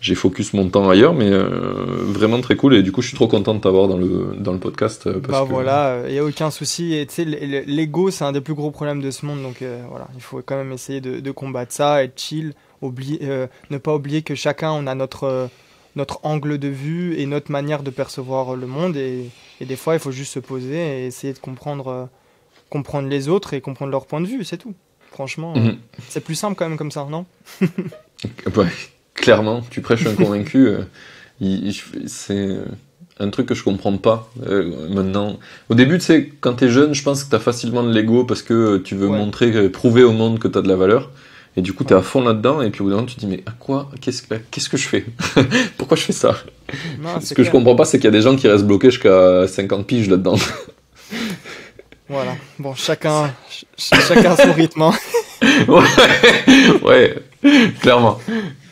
j'ai focus mon temps ailleurs, mais vraiment très cool. Et du coup, je suis trop content de t'avoir dans le podcast parce
Bah
que.
voilà, il y a aucun souci. Et tu sais, l'ego, c'est un des plus gros problèmes de ce monde. Donc voilà, il faut quand même essayer de combattre ça, être chill, ne pas oublier que chacun, on a notre angle de vue et notre manière de percevoir le monde. Et des fois, il faut juste se poser et essayer de comprendre les autres et comprendre leur point de vue, c'est tout. Franchement,
Mhm.
c'est plus simple quand même comme ça, non?
Ouais, clairement, tu prêches un convaincu. C'est un truc que je comprends pas maintenant. Au début, tu sais, quand t'es jeune, je pense que t'as facilement de l'ego parce que tu veux
Ouais,
montrer, prouver au monde que t'as de la valeur. Et du coup, t'es
ouais.
à fond là-dedans, et puis au bout d'un moment, tu te dis, mais à quoi? Qu'est-ce que je fais? Pourquoi je fais ça?
Non,
Ce
c'est
que je
clair.
comprends pas, c'est qu'il y a des gens qui restent bloqués jusqu'à 50 piges là-dedans.
Voilà. Bon, chacun son rythme, hein.
Ouais, ouais, clairement.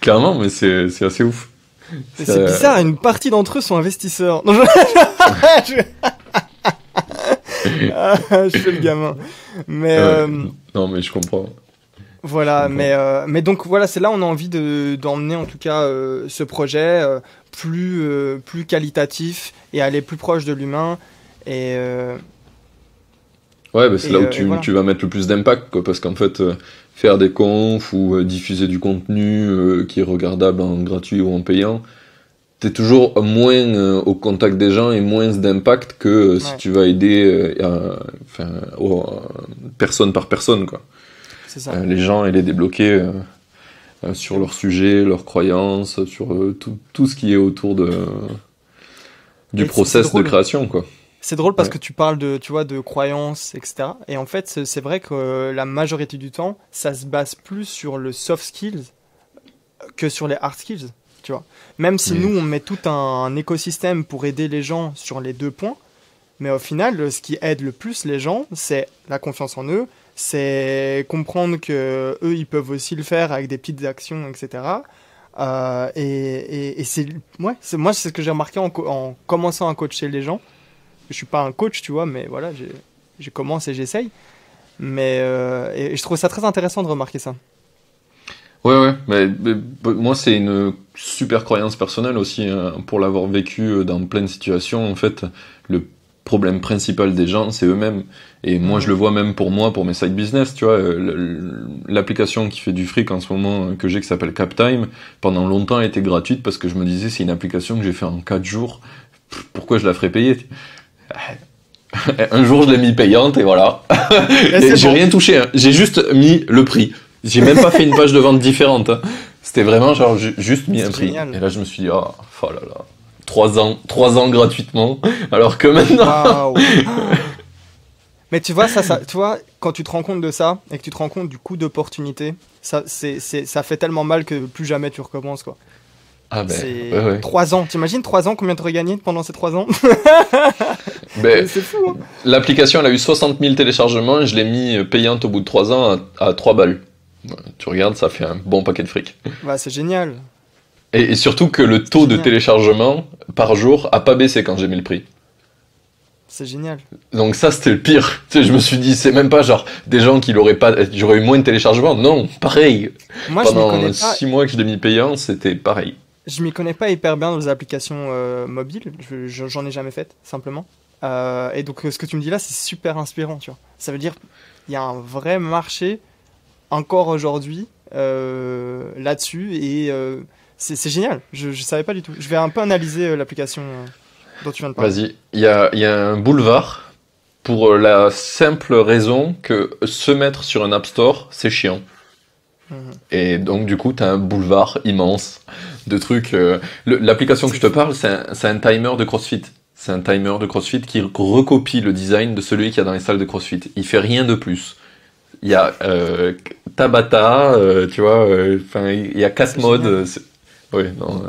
Clairement, mais c'est assez ouf.
Mais
C'est,
c'est bizarre, une partie d'entre eux sont investisseurs. Non, je, je fais le gamin. Mais
ouais. Non, mais je comprends. Je
voilà,
comprends.
mais donc voilà, c'est là où on a envie d'emmener en tout cas ce projet plus qualitatif et aller plus proche de l'humain. Et, euh,
Ouais, bah, c'est là où
et voilà.
tu vas mettre le plus d'impact, quoi, parce qu'en fait, faire des confs ou diffuser du contenu qui est regardable en gratuit ou en payant, t'es toujours moins au contact des gens et moins d'impact que si
Ouais,
tu vas aider enfin, personne par personne, quoi.
c'est ça.
Les gens et les débloquer sur
C'est
leur
ouf.
sujet, leurs croyances, sur tout ce qui est autour du
Et c'est
process de
drôle.
création, quoi.
C'est drôle parce
Ouais.
que tu parles tu vois, de croyances, etc. Et en fait, c'est vrai que la majorité du temps, ça se base plus sur le soft skills que sur les hard skills, tu vois. Même si
Oui.
nous, on met tout un écosystème pour aider les gens sur les deux points, mais au final, ce qui aide le plus les gens, c'est la confiance en eux, c'est comprendre que eux, ils peuvent aussi le faire avec des petites actions, etc. Et moi, c'est ce que j'ai remarqué en commençant à coacher les gens. Je suis pas un coach, tu vois, mais voilà, j'ai commencé et j'essaye. Et je trouve ça très intéressant de remarquer ça.
Ouais, ouais, moi c'est une super croyance personnelle aussi, hein, pour l'avoir vécu dans plein de situations. En fait, le problème principal des gens, c'est eux-mêmes. Et moi, je
Mhm.
le vois même pour moi, pour mes side business, tu vois, l'application qui fait du fric en ce moment que j'ai, qui s'appelle CapTime, pendant longtemps a été gratuite parce que je me disais, c'est une application que j'ai fait en 4 jours, pourquoi je la ferais payer? Un jour, je l'ai mis payante et voilà. Et j'ai rien touché, hein. J'ai juste mis le prix. J'ai même pas fait une page de vente différente, hein. C'était vraiment genre juste mis un prix.
Génial.
Et là, je me suis dit, oh là là, 3 ans gratuitement, alors que maintenant...
Waouh. Mais tu vois, tu vois, quand tu te rends compte de ça et que tu te rends compte du coût d'opportunité, ça fait tellement mal que plus jamais tu recommences, quoi.
Ah ben,
C'est
ouais.
3 ans. T'imagines 3 ans, combien t'aurais gagné pendant ces 3 ans?
Ben,
C'est fou, hein.
l'application, elle a eu 60 000 téléchargements et je l'ai mis payante au bout de 3 ans à 3 balles. Ouais, tu regardes, ça fait un bon paquet de fric.
Bah, c'est génial.
Et surtout que le taux de
Génial.
téléchargement par jour a pas baissé quand j'ai mis le prix.
C'est génial.
Donc ça, c'était le pire. Tu sais, je me suis dit, c'est même pas genre des gens qui l'auraient pas... J'aurais eu moins de téléchargements. Non, pareil.
Moi, je m'y
Pendant
connais pas.
6 mois que je l'ai mis payant, c'était pareil.
Je m'y connais pas hyper bien dans les applications mobiles. J'en ai jamais fait, simplement. Et donc, ce que tu me dis là, c'est super inspirant, tu vois. Ça veut dire qu'il y a un vrai marché encore aujourd'hui là-dessus et c'est génial. Je savais pas du tout. Je vais un peu analyser l'application dont tu viens de parler.
Vas-y, il y a un boulevard pour la simple raison que se mettre sur un App Store, c'est chiant.
Mhm.
Et donc, du coup, t'as un boulevard immense de trucs. L'application que je te parle, c'est un timer de CrossFit. C'est un timer de CrossFit qui recopie le design de celui qu'il y a dans les salles de CrossFit. Il fait rien de plus. Il y a Tabata, tu vois, il y a 4
C'est
modes.
génial.
Oui, non.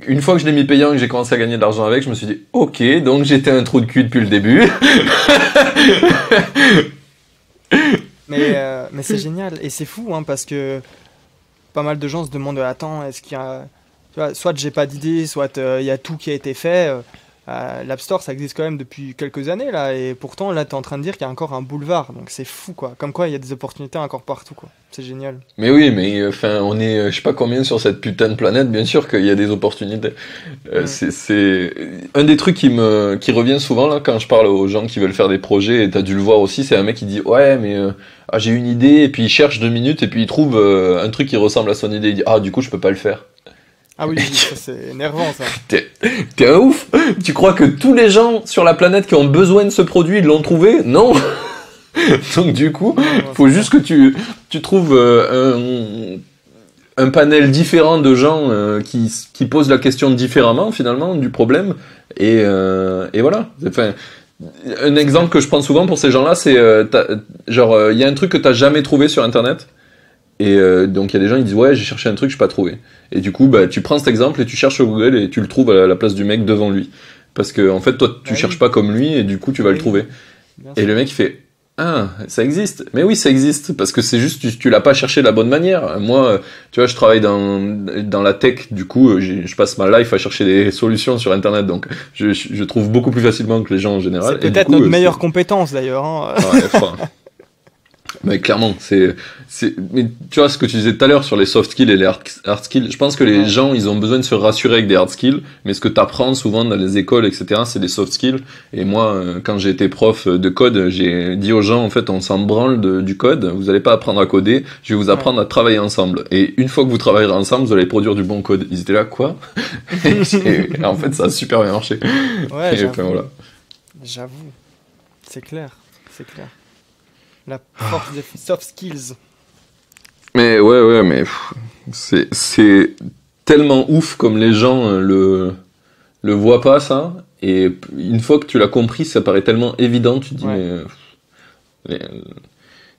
Une fois que je l'ai mis payant et que j'ai commencé à gagner de l'argent avec, je me suis dit, ok, donc j'étais un trou de cul depuis le début.
Mais c'est génial et c'est fou hein, parce que pas mal de gens se demandent attends, est-ce qu'il y a. Tu vois, soit j'ai pas d'idée, soit il y a tout qui a été fait. L'App Store, ça existe quand même depuis quelques années là, et pourtant là, t'es en train de dire qu'il y a encore un boulevard, donc c'est fou quoi. Comme quoi, il y a des opportunités encore partout quoi. C'est génial.
Mais oui, mais on est, je sais pas combien sur cette putain de planète, bien sûr qu'il y a des opportunités. C'est un des trucs qui revient souvent là quand je parle aux gens qui veulent faire des projets, et t'as dû le voir aussi, c'est un mec qui dit ouais mais j'ai une idée, et puis il cherche 2 minutes et puis il trouve un truc qui ressemble à son idée, il dit ah du coup je peux pas le faire.
Ah oui, oui, ça c'est énervant ça.
T'es un ouf. Tu crois que tous les gens sur la planète qui ont besoin de ce produit ils l'ont trouvé? Non. Donc du coup,
Non,
faut juste que tu trouves un panel différent de gens qui posent la question différemment finalement du problème, et voilà. Enfin, un exemple que je prends souvent pour ces gens-là, c'est il y a un truc que t'as jamais trouvé sur internet, et donc il y a des gens qui disent ouais j'ai cherché un truc j'ai pas trouvé, et du coup bah tu prends cet exemple et tu cherches sur Google et tu le trouves à la place du mec devant lui, parce que en fait toi tu
Bah
cherches
oui.
pas comme lui et du coup tu vas le
Oui,
trouver.
bien
Et
sûr.
le mec il fait ah ça existe, mais oui ça existe parce que c'est juste tu l'as pas cherché de la bonne manière. Moi tu vois je travaille dans la tech, du coup je passe ma life à chercher des solutions sur internet, donc je trouve beaucoup plus facilement que les gens en général,
C'est
et du
peut-être
coup
notre meilleure compétence d'ailleurs. Hein.
ouais, enfin, mais clairement, mais tu vois ce que tu disais tout à l'heure sur les soft skills et les hard skills. Je pense que les
Ouais.
gens, ils ont besoin de se rassurer avec des hard skills, mais ce que t'apprends souvent dans les écoles, etc., c'est des soft skills. Et moi, quand j'ai été prof de code, j'ai dit aux gens, en fait, on s'en branle du code. Vous allez pas apprendre à coder. Je vais vous apprendre à travailler ensemble. Et une fois que vous travaillerez ensemble, vous allez produire du bon code. Ils étaient là, quoi? Et en fait, ça a super bien marché.
Ouais,
Et
j'avoue.
enfin, voilà.
J'avoue. C'est clair. C'est clair. La force des soft skills.
Mais ouais, mais c'est tellement ouf comme les gens le voient pas, ça. Et une fois que tu l'as compris, ça paraît tellement évident. Tu te dis
Ouais.
mais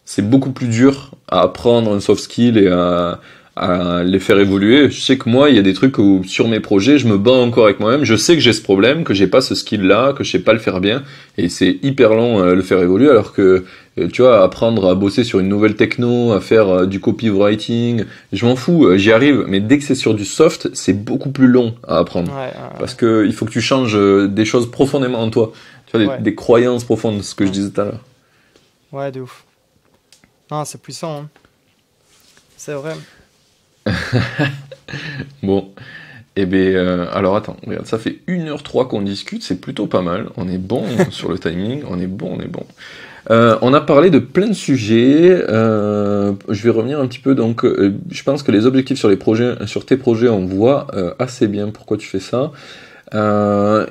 c'est beaucoup plus dur à apprendre un soft skill et à les faire évoluer. Je sais que moi, il y a des trucs où sur mes projets, je me bats encore avec moi-même. Je sais que j'ai ce problème, que j'ai pas ce skill-là, que je sais pas le faire bien, et c'est hyper long à le faire évoluer. Alors que tu vois, apprendre à bosser sur une nouvelle techno, à faire du copywriting, je m'en fous, j'y arrive. Mais dès que c'est sur du soft, c'est beaucoup plus long à apprendre,
Ouais,
parce que il faut que tu changes des choses profondément en toi. Tu vois,
Ouais.
des croyances profondes, ce que je
Ouais.
disais tout à l'heure.
ouais, de ouf. Non, c'est puissant. Hein. C'est vrai.
Bon, et ben alors attends, regarde, ça fait 1h03 qu'on discute, c'est plutôt pas mal. On est bon sur le timing, on est bon. On a parlé de plein de sujets. Je vais revenir un petit peu. Donc, je pense que les objectifs sur les projets, sur tes projets, on voit assez bien pourquoi tu fais ça. Ben,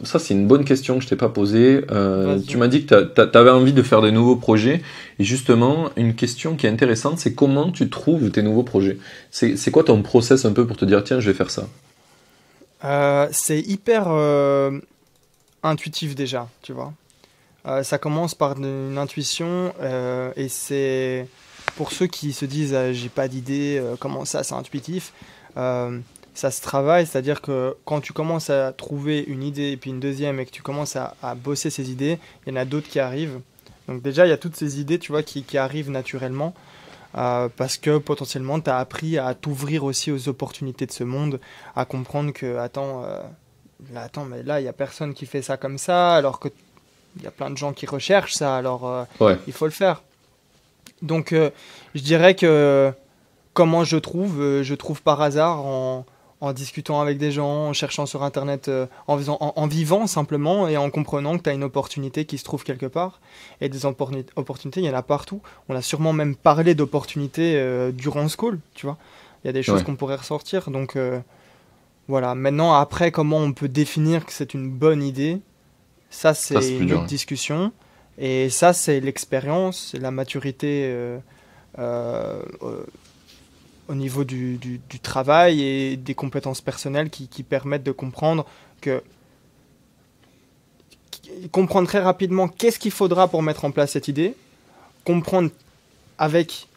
ça c'est une bonne question que je t'ai pas posée. Tu
Vas-y.
m'as dit que t'avais envie de faire des nouveaux projets. Et justement, une question qui est intéressante, c'est comment tu trouves tes nouveaux projets? C'est quoi ton process un peu pour te dire, tiens, je vais faire ça?
C'est hyper intuitif déjà, tu vois. Ça commence par une intuition et c'est pour ceux qui se disent j'ai pas d'idée, comment ça c'est intuitif, euh, ça se travaille, c'est-à-dire que quand tu commences à trouver une idée et puis une deuxième et que tu commences à bosser ces idées, il y en a d'autres qui arrivent. Donc déjà il y a toutes ces idées tu vois qui arrivent naturellement parce que potentiellement tu as appris à t'ouvrir aussi aux opportunités de ce monde, à comprendre que attends, là, attends mais là il y a personne qui fait ça comme ça alors que il y a plein de gens qui recherchent ça, alors
Ouais,
il faut le faire. Donc je dirais que comment je trouve par hasard en discutant avec des gens, en cherchant sur Internet, en vivant simplement et en comprenant que tu as une opportunité qui se trouve quelque part. Et des opportunités, il y en a partout. On a sûrement même parlé d'opportunités durant School, tu vois. Il y a des choses
ouais.
qu'on pourrait ressortir. Donc voilà, maintenant, après, comment on peut définir que c'est une bonne idée? Ça,
Ça c'est
c'est
plus
une
dur.
autre
Ouais.
discussion. Et ça, c'est l'expérience, c'est la maturité euh, euh, au niveau du travail et des compétences personnelles qui permettent de comprendre que comprendre très rapidement qu'est-ce qu'il faudra pour mettre en place cette idée, comprendre avec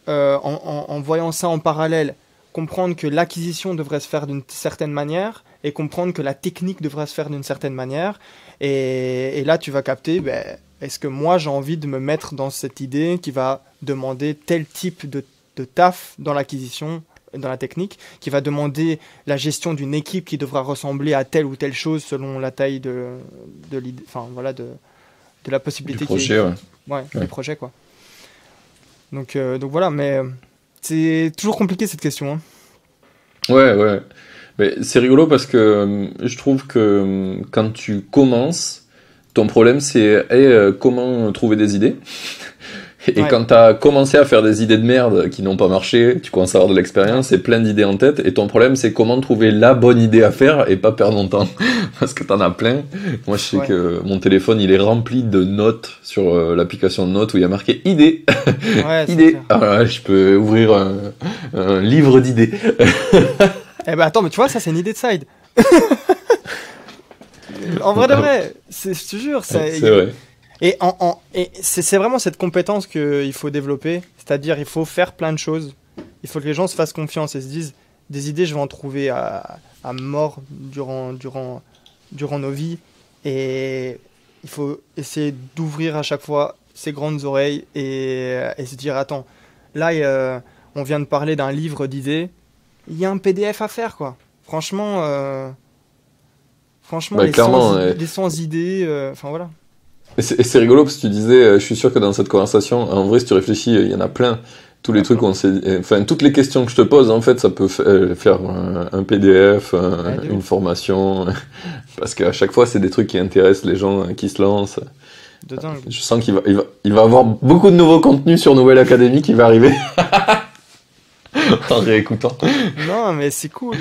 en voyant ça en parallèle, comprendre que l'acquisition devrait se faire d'une certaine manière et comprendre que la technique devrait se faire d'une certaine manière. Et là, tu vas capter, ben, est-ce que moi j'ai envie de me mettre dans cette idée qui va demander tel type de taf dans l'acquisition, dans la technique, qui va demander la gestion d'une équipe qui devra ressembler à telle ou telle chose selon la taille de l'idée, enfin voilà, de la
Du
possibilité
projet, ouais.
ouais, du
Ouais.
projet quoi. Donc voilà, mais c'est toujours compliqué cette question, hein.
Ouais, ouais. Mais c'est rigolo parce que je trouve que quand tu commences, ton problème c'est comment trouver des idées. Et
Ouais,
quand t'as commencé à faire des idées de merde qui n'ont pas marché, tu commences à avoir de l'expérience et plein d'idées en tête. Et ton problème c'est comment trouver la bonne idée à faire et pas perdre ton temps. Parce que t'en as plein. Moi je sais
ouais,
que mon téléphone il est rempli de notes sur l'application de notes où il y a marqué idée.
ouais, c'est
Idée.
clair.
Alors là, je peux ouvrir un livre d'idées.
Eh ben attends, mais tu vois, ça c'est une idée de side. En vrai de vrai, je te jure,
C'est vrai.
et c'est vraiment cette compétence qu'il faut développer, c'est-à-dire il faut faire plein de choses, il faut que les gens se fassent confiance et se disent des idées, je vais en trouver à mort durant nos vies, et il faut essayer d'ouvrir à chaque fois ses grandes oreilles et se dire attends, là on vient de parler d'un livre d'idées, il y a un PDF à faire quoi. Franchement, franchement
Bah, clairement,
les 100 idées, enfin voilà.
et c'est rigolo parce que tu disais, je suis sûr que dans cette conversation, en vrai, si tu réfléchis, il y en a plein. Tous
Il y en
les
a
trucs
plein.
qu'on s'est, enfin, toutes les questions que je te pose, en fait, ça peut faire un PDF,
Ouais, de
une
ouf.
formation, parce qu'à chaque fois, c'est des trucs qui intéressent les gens qui se lancent.
De dingue.
Je sens qu'il va avoir beaucoup de nouveaux contenus sur Nouvelle Académie qui va arriver en réécoutant.
Non, mais c'est cool.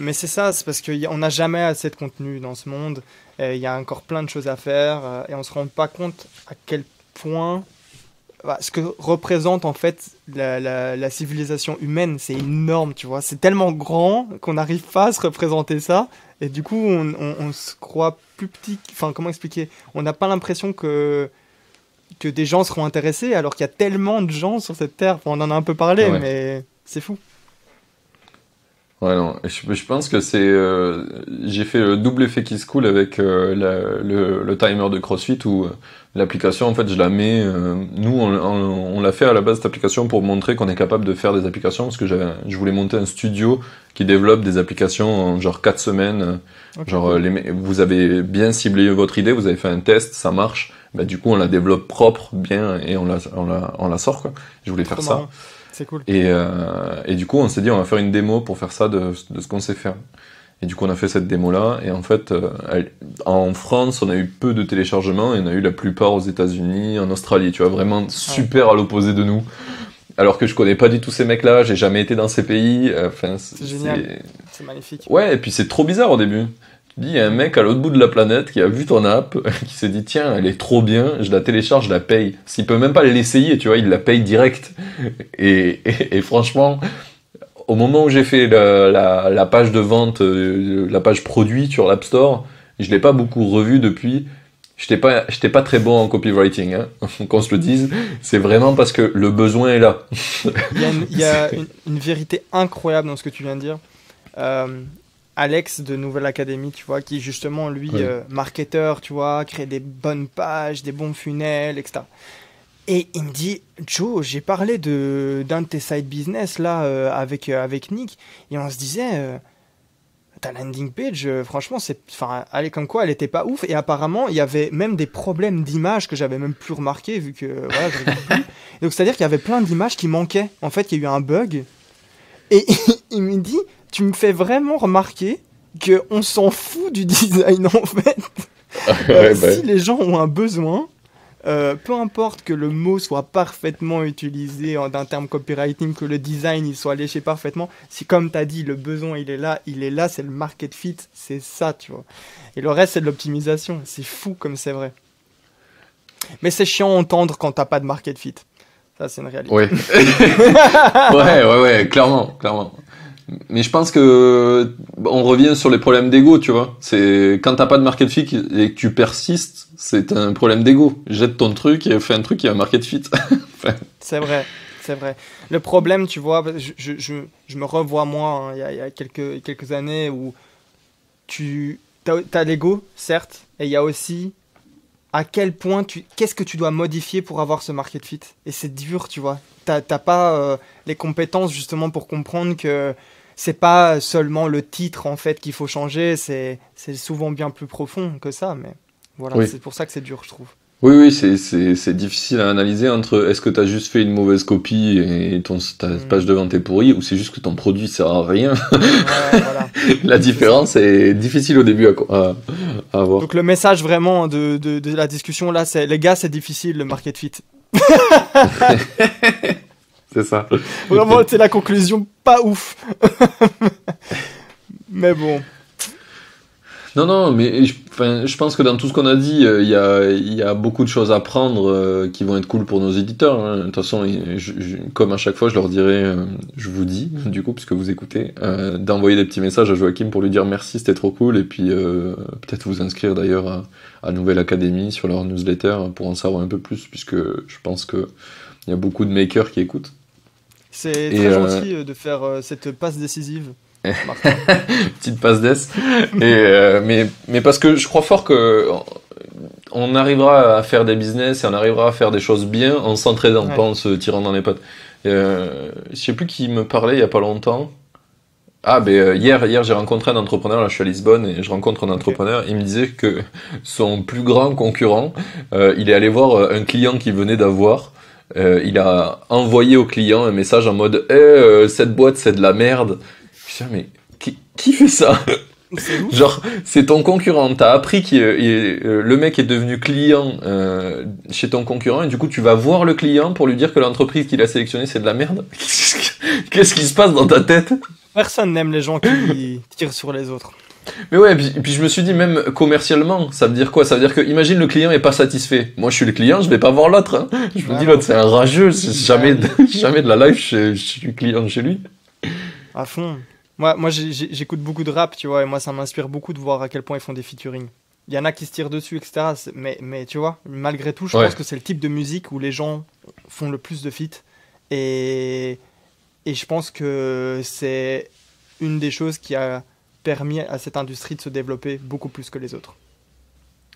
Mais c'est ça, c'est parce qu'on n'a jamais assez de contenu dans ce monde. Il y a encore plein de choses à faire et on se rend pas compte à quel point bah, ce que représente en fait la civilisation humaine, c'est énorme, tu vois. C'est tellement grand qu'on n'arrive pas à se représenter ça. Et du coup, on se croit plus petit. Enfin, comment expliquer? On n'a pas l'impression que des gens seront intéressés alors qu'il y a tellement de gens sur cette terre. Enfin, on en a un peu parlé,
Ouais.
mais c'est fou.
Ouais, non, je pense que c'est. J'ai fait le double effet qui se coule avec le timer de CrossFit où l'application, en fait, je la mets. Nous, on l'a fait à la base, cette application, pour montrer qu'on est capable de faire des applications parce que je voulais monter un studio qui développe des applications en genre 4 semaines.
Ok,
Genre,
cool.
vous avez bien ciblé votre idée, vous avez fait un test, ça marche. Bah, du coup, on la développe propre, bien, et on la sort, quoi. Je voulais faire
Trop
ça.
marrant. C'est cool.
Et du coup, on s'est dit, on va faire une démo pour faire ça de ce qu'on sait faire. Et du coup, on a fait cette démo-là. Et en fait, en France, on a eu peu de téléchargements et on a eu la plupart aux États-Unis, en Australie. Tu vois, vraiment
Ouais,
super à l'opposé de nous. Alors que je connais pas du tout ces mecs-là, j'ai jamais été dans ces pays. Enfin,
c'est génial. C'est magnifique.
Ouais, et puis c'est trop bizarre au début. Tu dis, il y a un mec à l'autre bout de la planète qui a vu ton app, qui s'est dit, tiens, elle est trop bien, je la télécharge, je la paye. S'il peut même pas l'essayer, tu vois, il la paye direct. Et franchement, au moment où j'ai fait la page de vente, la page produit sur l'App Store, je l'ai pas beaucoup revu depuis. J'étais pas très bon en copywriting, hein, qu'on se le dise. C'est vraiment parce que le besoin est là.
Il y a une vérité incroyable dans ce que tu viens de dire. Alex de Nouvelle Académie, tu vois, qui justement, lui,
Ouais.
marketeur, tu vois, crée des bonnes pages, des bons funnels, etc. Et il me dit, Joe, j'ai parlé d'un de tes side business là avec Nick, et on se disait, ta landing page, franchement, enfin, elle est comme quoi, elle était pas ouf. Et apparemment, il y avait même des problèmes d'image que j'avais même plus remarqué vu que voilà, je regarde plus. Et donc, c'est-à-dire qu'il y avait plein d'images qui manquaient. En fait, il y a eu un bug. Et il me dit, tu me fais vraiment remarquer que on s'en fout du design en fait.
Ouais,
Si les gens ont un besoin, peu importe que le mot soit parfaitement utilisé d'un terme copywriting, que le design il soit léché parfaitement, si comme tu as dit, le besoin il est là, c'est le market fit, c'est ça, tu vois. Et le reste, c'est de l'optimisation. C'est fou comme c'est vrai. Mais c'est chiant à entendre quand t'as pas de market fit. Ça, c'est une réalité.
ouais. Ouais, clairement. Mais je pense que on revient sur les problèmes d'ego, tu vois. C'est quand t'as pas de market fit et que tu persistes, c'est un problème d'ego. Jette ton truc et fais un truc qui a un market fit. Enfin,
C'est vrai, c'est vrai. Le problème, tu vois, je me revois moi, hein, il y a quelques années où t'as l'ego, certes, et il y a aussi à quel point qu'est-ce que tu dois modifier pour avoir ce market fit. Et c'est dur, tu vois. T'as pas les compétences justement pour comprendre que c'est pas seulement le titre en fait qu'il faut changer, c'est souvent bien plus profond que ça, mais voilà,
oui.
c'est pour ça que c'est dur, je trouve.
Oui, c'est difficile à analyser entre est-ce que t'as juste fait une mauvaise copie et ta page de vente est pourrie ou c'est juste que ton produit sert à rien.
Ouais, voilà.
La différence est difficile au début à avoir.
Donc le message vraiment de la discussion là, c'est les gars, c'est difficile le market fit.
C'est ça.
Vraiment, c'est la conclusion pas ouf. Mais bon.
Non, mais je pense que dans tout ce qu'on a dit, il y a beaucoup de choses à prendre qui vont être cool pour nos éditeurs. Hein. De toute façon, comme à chaque fois, je leur dirais, je vous dis, du coup, puisque vous écoutez, d'envoyer des petits messages à Joachim pour lui dire merci, c'était trop cool, et puis peut-être vous inscrire d'ailleurs à Nouvelle Académie sur leur newsletter pour en savoir un peu plus, puisque je pense que il y a beaucoup de makers qui écoutent.
C'est
Et,
très gentil de faire cette passe décisive, Martin.
petite passe d'ess. Mais parce que je crois fort que on arrivera à faire des business et on arrivera à faire des choses bien en s'entraidant, pas en se tirant dans les pattes. Je sais plus qui me parlait il y a pas longtemps. Ah, hier j'ai rencontré un entrepreneur, là je suis à Lisbonne et je rencontre un entrepreneur, il me disait que son plus grand concurrent, il est allé voir un client qu'il venait d'avoir. Il a envoyé au client un message en mode cette boîte c'est de la merde. Je dis, mais qui fait ça?
C'est ouf.
Genre, c'est ton concurrent. T'as appris que le mec est devenu client chez ton concurrent et du coup tu vas voir le client pour lui dire que l'entreprise qu'il a sélectionnée c'est de la merde. Qu'est-ce qui se passe dans ta tête?
Personne n'aime les gens qui tirent sur les autres.
Mais ouais, puis je me suis dit même commercialement, ça veut dire quoi? Ça veut dire que imagine le client est pas satisfait. Moi je suis le client, je vais pas voir l'autre. Hein. Je me dis l'autre c'est un rageux, jamais de la life, je suis client chez lui.
À fond. Moi j'écoute beaucoup de rap, tu vois, et moi ça m'inspire beaucoup de voir à quel point ils font des featuring. Il y en a qui se tirent dessus, etc. Mais tu vois, malgré tout, je pense que c'est le type de musique où les gens font le plus de feats. Et je pense que c'est une des choses qui a permis à cette industrie de se développer beaucoup plus que les autres.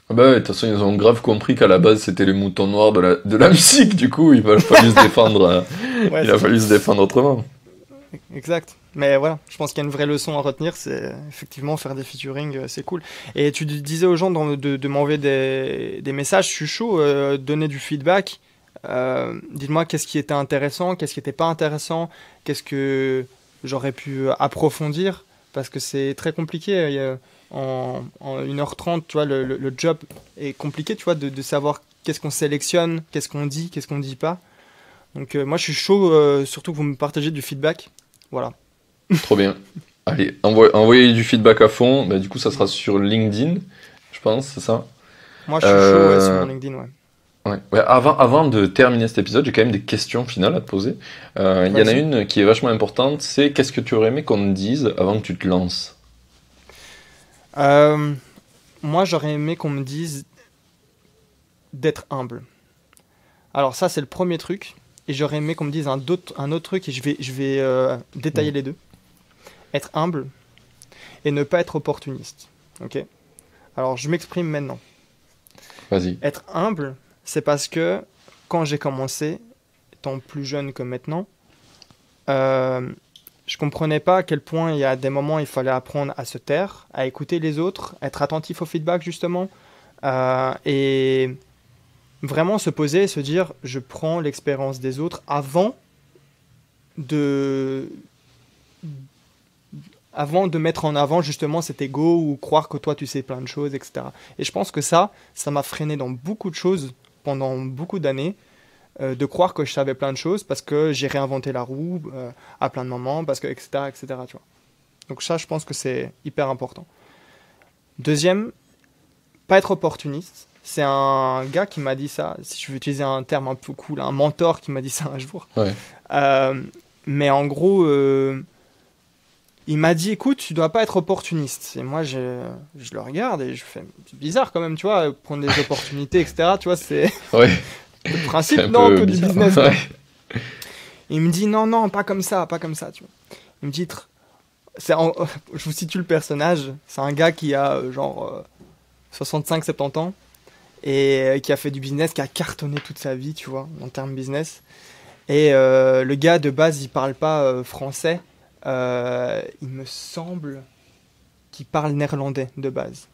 Ah bah ouais, de toute façon, ils ont grave compris qu'à la base, c'était les moutons noirs de la musique, du coup, il a fallu se défendre,
Ouais,
il a fallu se défendre autrement.
exact. Mais voilà, je pense qu'il y a une vraie leçon à retenir, c'est effectivement faire des featuring, c'est cool. Et tu disais aux gens de m'envoyer des messages, je suis chaud, donner du feedback. Dites-moi qu'est-ce qui était intéressant, qu'est-ce qui n'était pas intéressant, qu'est-ce que j'aurais pu approfondir, parce que c'est très compliqué. En 1h30, tu vois, le job est compliqué, tu vois, de savoir qu'est-ce qu'on sélectionne, qu'est-ce qu'on dit pas. Donc moi je suis chaud, surtout que vous me partagez du feedback. Voilà.
Trop bien. Allez, envoyez du feedback à fond. Bah, du coup, ça sera sur LinkedIn, je pense, c'est ça.
Moi, je suis chaud sur mon
Euh,
LinkedIn, ouais.
ouais. Ouais, avant de terminer cet épisode, j'ai quand même des questions finales à te poser. Il y en a
Vas-y.
une qui est vachement importante, c'est qu'est-ce que tu aurais aimé qu'on te dise avant que tu te lances?
Euh, Moi, j'aurais aimé qu'on me dise d'être humble. Alors ça, c'est le premier truc. Et j'aurais aimé qu'on me dise un autre truc, et je vais détailler
Mm.
les deux. Être humble et ne pas être opportuniste. Ok. Alors, je m'exprime maintenant.
Vas-y.
Être humble, c'est parce que quand j'ai commencé, étant plus jeune que maintenant, euh, je comprenais pas à quel point il y a des moments il fallait apprendre à se taire, à écouter les autres, être attentif au feedback justement, et vraiment se poser et se dire je prends l'expérience des autres de avant de mettre en avant justement cet ego ou croire que toi tu sais plein de choses, etc. Et je pense que ça m'a freiné dans beaucoup de choses pendant beaucoup d'années, de croire que je savais plein de choses parce que j'ai réinventé la roue à plein de moments, parce que, etc., etc., tu vois. Donc ça, je pense que c'est hyper important. Deuxième, pas être opportuniste. C'est un gars qui m'a dit ça, si je veux utiliser un terme un peu cool, un mentor qui m'a dit ça un jour.
Ouais.
Euh, mais en gros, il m'a dit, écoute, tu dois pas être opportuniste. Et moi, je le regarde et je fais, c'est bizarre quand même, tu vois, prendre des opportunités, etc. Tu vois, c'est
Ouais,
le
c'est
principe,
un
non, un
peu
peu du
bizarre.
business,
Ouais.
quoi. Il me dit, non, non, pas comme ça, pas comme ça, tu vois. Il me dit, je vous situe le personnage, c'est un gars qui a 65-70 ans et qui a fait du business, qui a cartonné toute sa vie, tu vois, en termes business. Et le gars, de base, il parle pas français. Il me semble qu'il parle néerlandais, de base.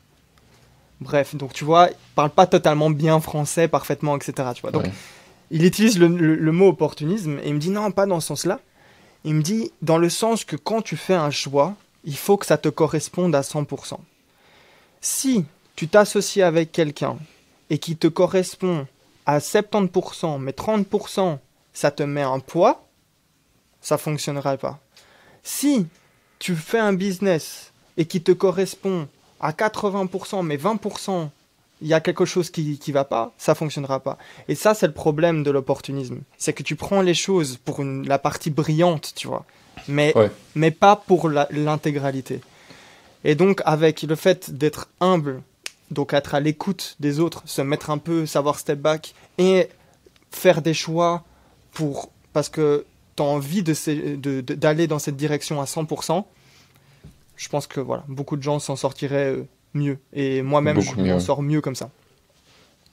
Bref, donc tu vois, il parle pas totalement bien français, parfaitement, etc. Tu vois. Donc,
Ouais.
il utilise le mot opportunisme et il me dit non, pas dans ce sens-là. Il me dit dans le sens que quand tu fais un choix, il faut que ça te corresponde à 100%. Si tu t'associes avec quelqu'un et qui te correspond à 70%, mais 30%, ça te met un poids, ça fonctionnera pas. Si tu fais un business et qui te correspond à 80%, mais 20%, il y a quelque chose qui va pas, ça fonctionnera pas. Et ça, c'est le problème de l'opportunisme. C'est que tu prends les choses pour la partie brillante, tu vois, mais,
Ouais.
mais pas pour l'intégralité. Et donc, avec le fait d'être humble, donc être à l'écoute des autres, se mettre un peu, savoir step back, et faire des choix parce que tu as envie d'aller dans cette direction à 100%, je pense que voilà, beaucoup de gens s'en sortiraient mieux. Et moi-même, je
Beaucoup
m'en
mieux.
sors mieux comme ça.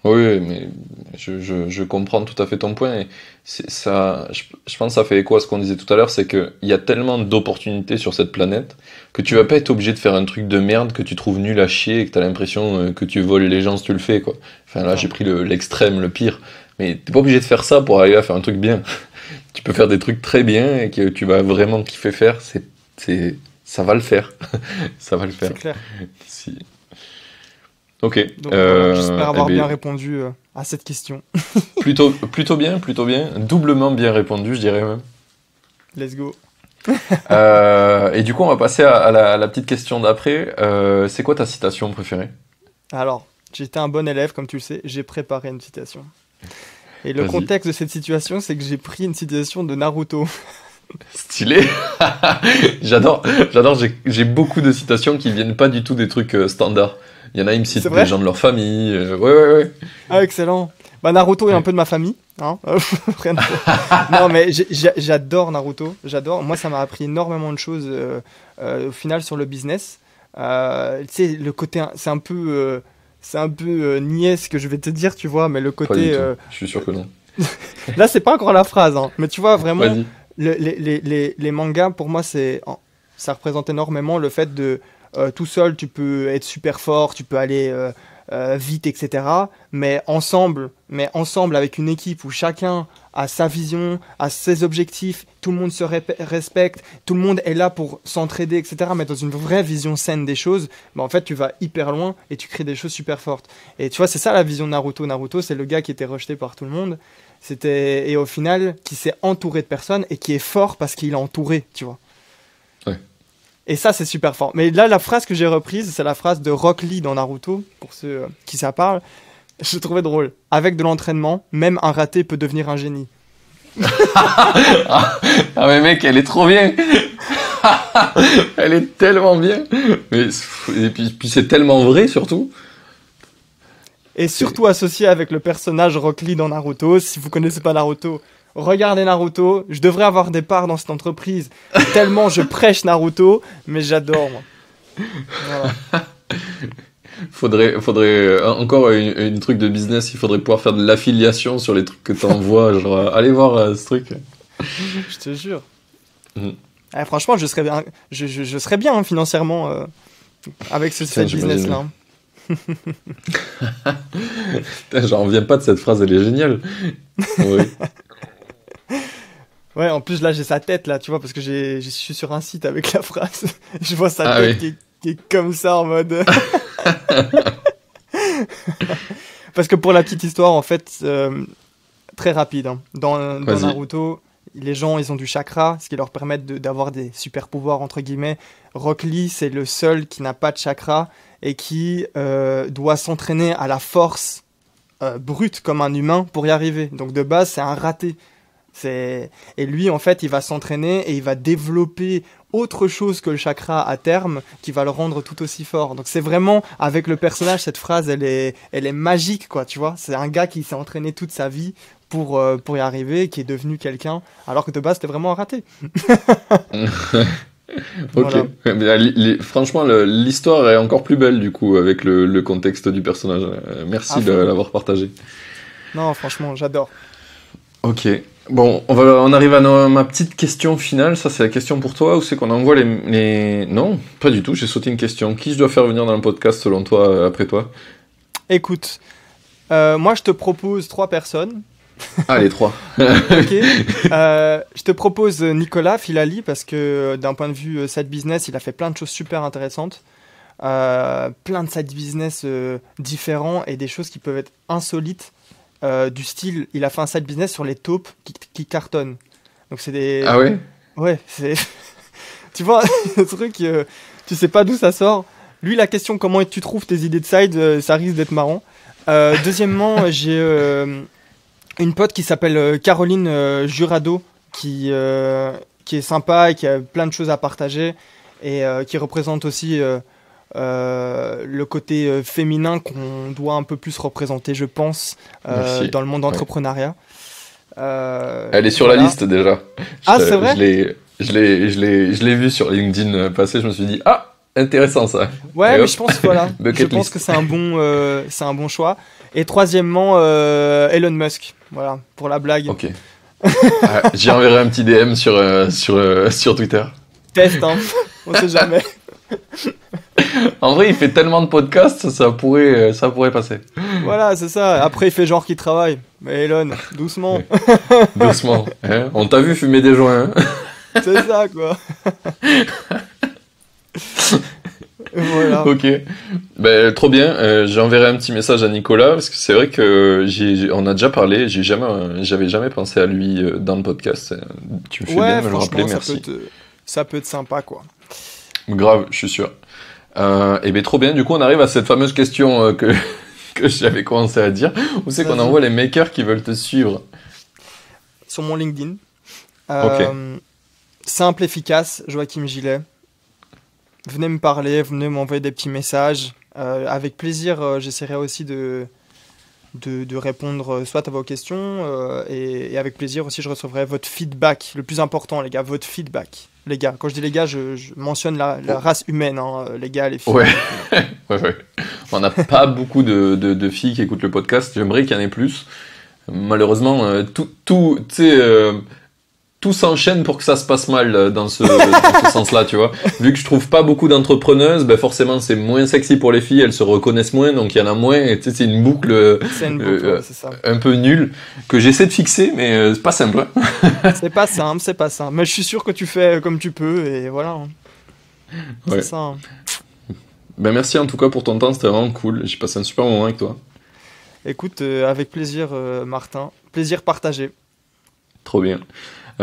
Oui, mais je comprends tout à fait ton point. Et ça, je pense que ça fait écho à ce qu'on disait tout à l'heure, c'est qu'il y a tellement d'opportunités sur cette planète que tu vas pas être obligé de faire un truc de merde que tu trouves nul à chier et que tu as l'impression que tu voles les gens si tu le fais, quoi. Enfin là, j'ai
Non,
pris l'extrême, le pire. Mais t'es pas obligé de faire ça pour arriver à faire un truc bien. Tu peux faire des trucs très bien et que tu vas vraiment kiffer faire. Ça va le faire. Ça va le faire.
c'est clair.
Si. Ok.
Donc voilà, j'espère
Eh
avoir bien
bien,
répondu à cette question.
plutôt bien, plutôt bien. Doublement bien répondu, je dirais même.
Let's go.
Et du coup, on va passer à la petite question d'après. C'est quoi ta citation préférée?
Alors, j'étais un bon élève, comme tu le sais, j'ai préparé une citation. Et le
Vas-y.
contexte de cette situation, c'est que j'ai pris une citation de Naruto.
Stylé. J'adore, j'adore. J'ai beaucoup de citations qui viennent pas du tout des trucs standards. Il y en a, ils me
C'est
citent des
vrai?
gens de leur famille. Ouais, ouais, ouais.
Ah, excellent. Bah, Naruto est un
Ouais.
peu de ma famille. Hein. Rien à voir. Non, mais j'adore Naruto. J'adore. Moi, ça m'a appris énormément de choses au final sur le business. Tu sais, le côté, c'est un peu niais ce que je vais te dire, tu vois, mais le
Pas du
côté.
tout. Je suis sûr que non.
Là, c'est pas encore la phrase, hein, mais tu vois, vraiment,
Vas-y.
les mangas, pour moi, ça représente énormément le fait de tout seul, tu peux être super fort, tu peux aller vite, etc. Mais ensemble, avec une équipe où chacun a sa vision, a ses objectifs, tout le monde se respecte, tout le monde est là pour s'entraider, etc. Mais dans une vraie vision saine des choses, bah, en fait, tu vas hyper loin et tu crées des choses super fortes. Et tu vois, c'est ça la vision de Naruto. Naruto, c'est le gars qui était rejeté par tout le monde. Et au final, qui s'est entouré de personnes et qui est fort parce qu'il est entouré, tu vois.
Ouais.
Et ça, c'est super fort. Mais là, la phrase que j'ai reprise, c'est la phrase de Rock Lee dans Naruto, pour ceux qui ça parle. Je trouvais drôle. Avec de l'entraînement, même un raté peut devenir un génie.
Ah mais mec, elle est trop bien. Elle est tellement bien. Mais, et puis c'est tellement vrai surtout.
Et surtout associé avec le personnage Rock Lee dans Naruto. Si vous connaissez pas Naruto, regardez Naruto. Je devrais avoir des parts dans cette entreprise. Tellement je prêche Naruto, mais j'adore moi. Voilà.
Faudrait encore une truc de business, il faudrait pouvoir faire de l'affiliation sur les trucs que t'envoies, genre allez voir ce truc.
Je te jure. Franchement, je serais bien, je serais bien hein, financièrement avec cette business là.
J'en reviens pas de cette phrase, elle est géniale. Oui.
Ouais, en plus là j'ai sa tête là, tu vois, parce que je suis sur un site avec la phrase. Je vois sa tête qui est comme ça en mode. Parce que pour la petite histoire, en fait, très rapide, hein. Dans Naruto, les gens, ils ont du chakra, ce qui leur permet d'avoir des super pouvoirs, entre guillemets. Rock Lee, c'est le seul qui n'a pas de chakra et qui doit s'entraîner à la force brute comme un humain pour y arriver. Donc de base, c'est un raté. Et lui, en fait, il va s'entraîner et il va développer autre chose que le chakra à terme qui va le rendre tout aussi fort. Donc c'est vraiment, avec le personnage, cette phrase, elle est magique, quoi, tu vois. C'est un gars qui s'est entraîné toute sa vie pour y arriver, qui est devenu quelqu'un, alors que de base, c'était vraiment un raté.
Ok. Voilà. Franchement, l'histoire est encore plus belle, du coup, avec le contexte du personnage. Merci de l'avoir partagé.
Non, franchement, j'adore.
Ok. Bon, on arrive à ma petite question finale. Ça, c'est la question pour toi. Où c'est qu'on envoie les... Non, pas du tout. J'ai sauté une question. Qui je dois faire venir dans le podcast, selon toi, après toi?
Écoute, moi, je te propose 3 personnes.
Ah, les 3.
Ok. Je te propose Nicolas Filali, parce que d'un point de vue side business, il a fait plein de choses super intéressantes. Plein de side business différents et des choses qui peuvent être insolites. Du style, il a fait un side business sur les taupes qui cartonnent. Donc c'est des...
Ah ouais?
Ouais, c'est... tu vois, le truc, tu sais pas d'où ça sort. Lui, la question comment tu trouves tes idées de side, ça risque d'être marrant. Deuxièmement, j'ai une pote qui s'appelle Caroline Jurado, qui est sympa et qui a plein de choses à partager et qui représente aussi... le côté féminin qu'on doit un peu plus représenter, je pense, dans le monde d'entrepreneuriat.
Elle est sur la liste déjà.
C'est vrai?
Je l'ai vu sur LinkedIn passer, je me suis dit, ah, intéressant ça.
Ouais, mais je pense, voilà, je pense que c'est un bon choix. Et troisièmement, Elon Musk, voilà, pour la blague.
Ok. J'y enverrai un petit DM sur Twitter.
Test, hein, on sait jamais.
En vrai, il fait tellement de podcasts, ça pourrait passer.
Voilà, c'est ça. Après, il fait genre qu'il travaille. Mais Elon, doucement.
Doucement. Hein, on t'a vu fumer des joints. Hein.
C'est ça, quoi. Voilà.
Ok. Ben, trop bien. J'enverrai un petit message à Nicolas parce que c'est vrai que on a déjà parlé. J'avais jamais pensé à lui dans le podcast. Tu me fais bien de me le rappeler. Merci.
Ça peut être sympa, quoi.
Grave, je suis sûr. Et bien trop bien, du coup on arrive à cette fameuse question que j'avais commencé à dire. Où c'est qu'on envoie les makers qui veulent te suivre?
Sur mon LinkedIn.
Ok.
Simple, efficace, Joachim Gillet. Venez me parler, venez m'envoyer des petits messages. Avec plaisir, j'essaierai aussi de répondre soit à vos questions et avec plaisir aussi je recevrai votre feedback. Le plus important, les gars, votre feedback. Les gars, quand je dis les gars, je mentionne la race humaine, hein, les gars, les filles. Ouais.
Ouais. On n'a pas beaucoup de filles qui écoutent le podcast. J'aimerais qu'il y en ait plus. Malheureusement, tout s'enchaîne pour que ça se passe mal dans ce sens-là, tu vois. Vu que je trouve pas beaucoup d'entrepreneuses, ben forcément c'est moins sexy pour les filles, elles se reconnaissent moins, donc il y en a moins, et tu sais, c'est une boucle,
c'est ça.
Un peu nulle, que j'essaie de fixer, mais c'est pas simple. Hein.
C'est pas simple. Mais je suis sûr que tu fais comme tu peux, et voilà. Hein.
Ouais.
C'est ça. Hein.
Ben merci en tout cas pour ton temps, c'était vraiment cool, j'ai passé un super moment avec toi.
Écoute, avec plaisir Martin, plaisir partagé.
Trop bien.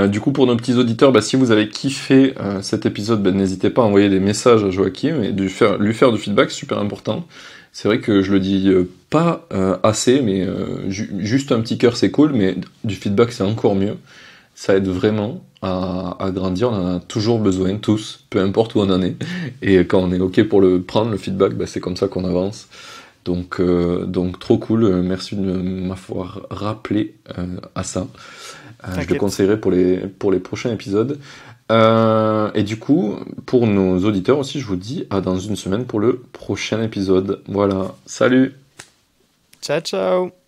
Du coup, pour nos petits auditeurs, si vous avez kiffé cet épisode, n'hésitez pas à envoyer des messages à Joachim et lui faire du feedback, super important. C'est vrai que je le dis pas assez, mais juste un petit cœur c'est cool, mais du feedback c'est encore mieux. Ça aide vraiment à grandir, on en a toujours besoin, tous, peu importe où on en est. Et quand on est OK pour le prendre, le feedback, c'est comme ça qu'on avance. Donc trop cool, merci de m'avoir rappelé à ça. Je le conseillerais pour les prochains épisodes. Et du coup, pour nos auditeurs aussi, je vous dis à dans une semaine pour le prochain épisode. Voilà, salut!
Ciao, ciao!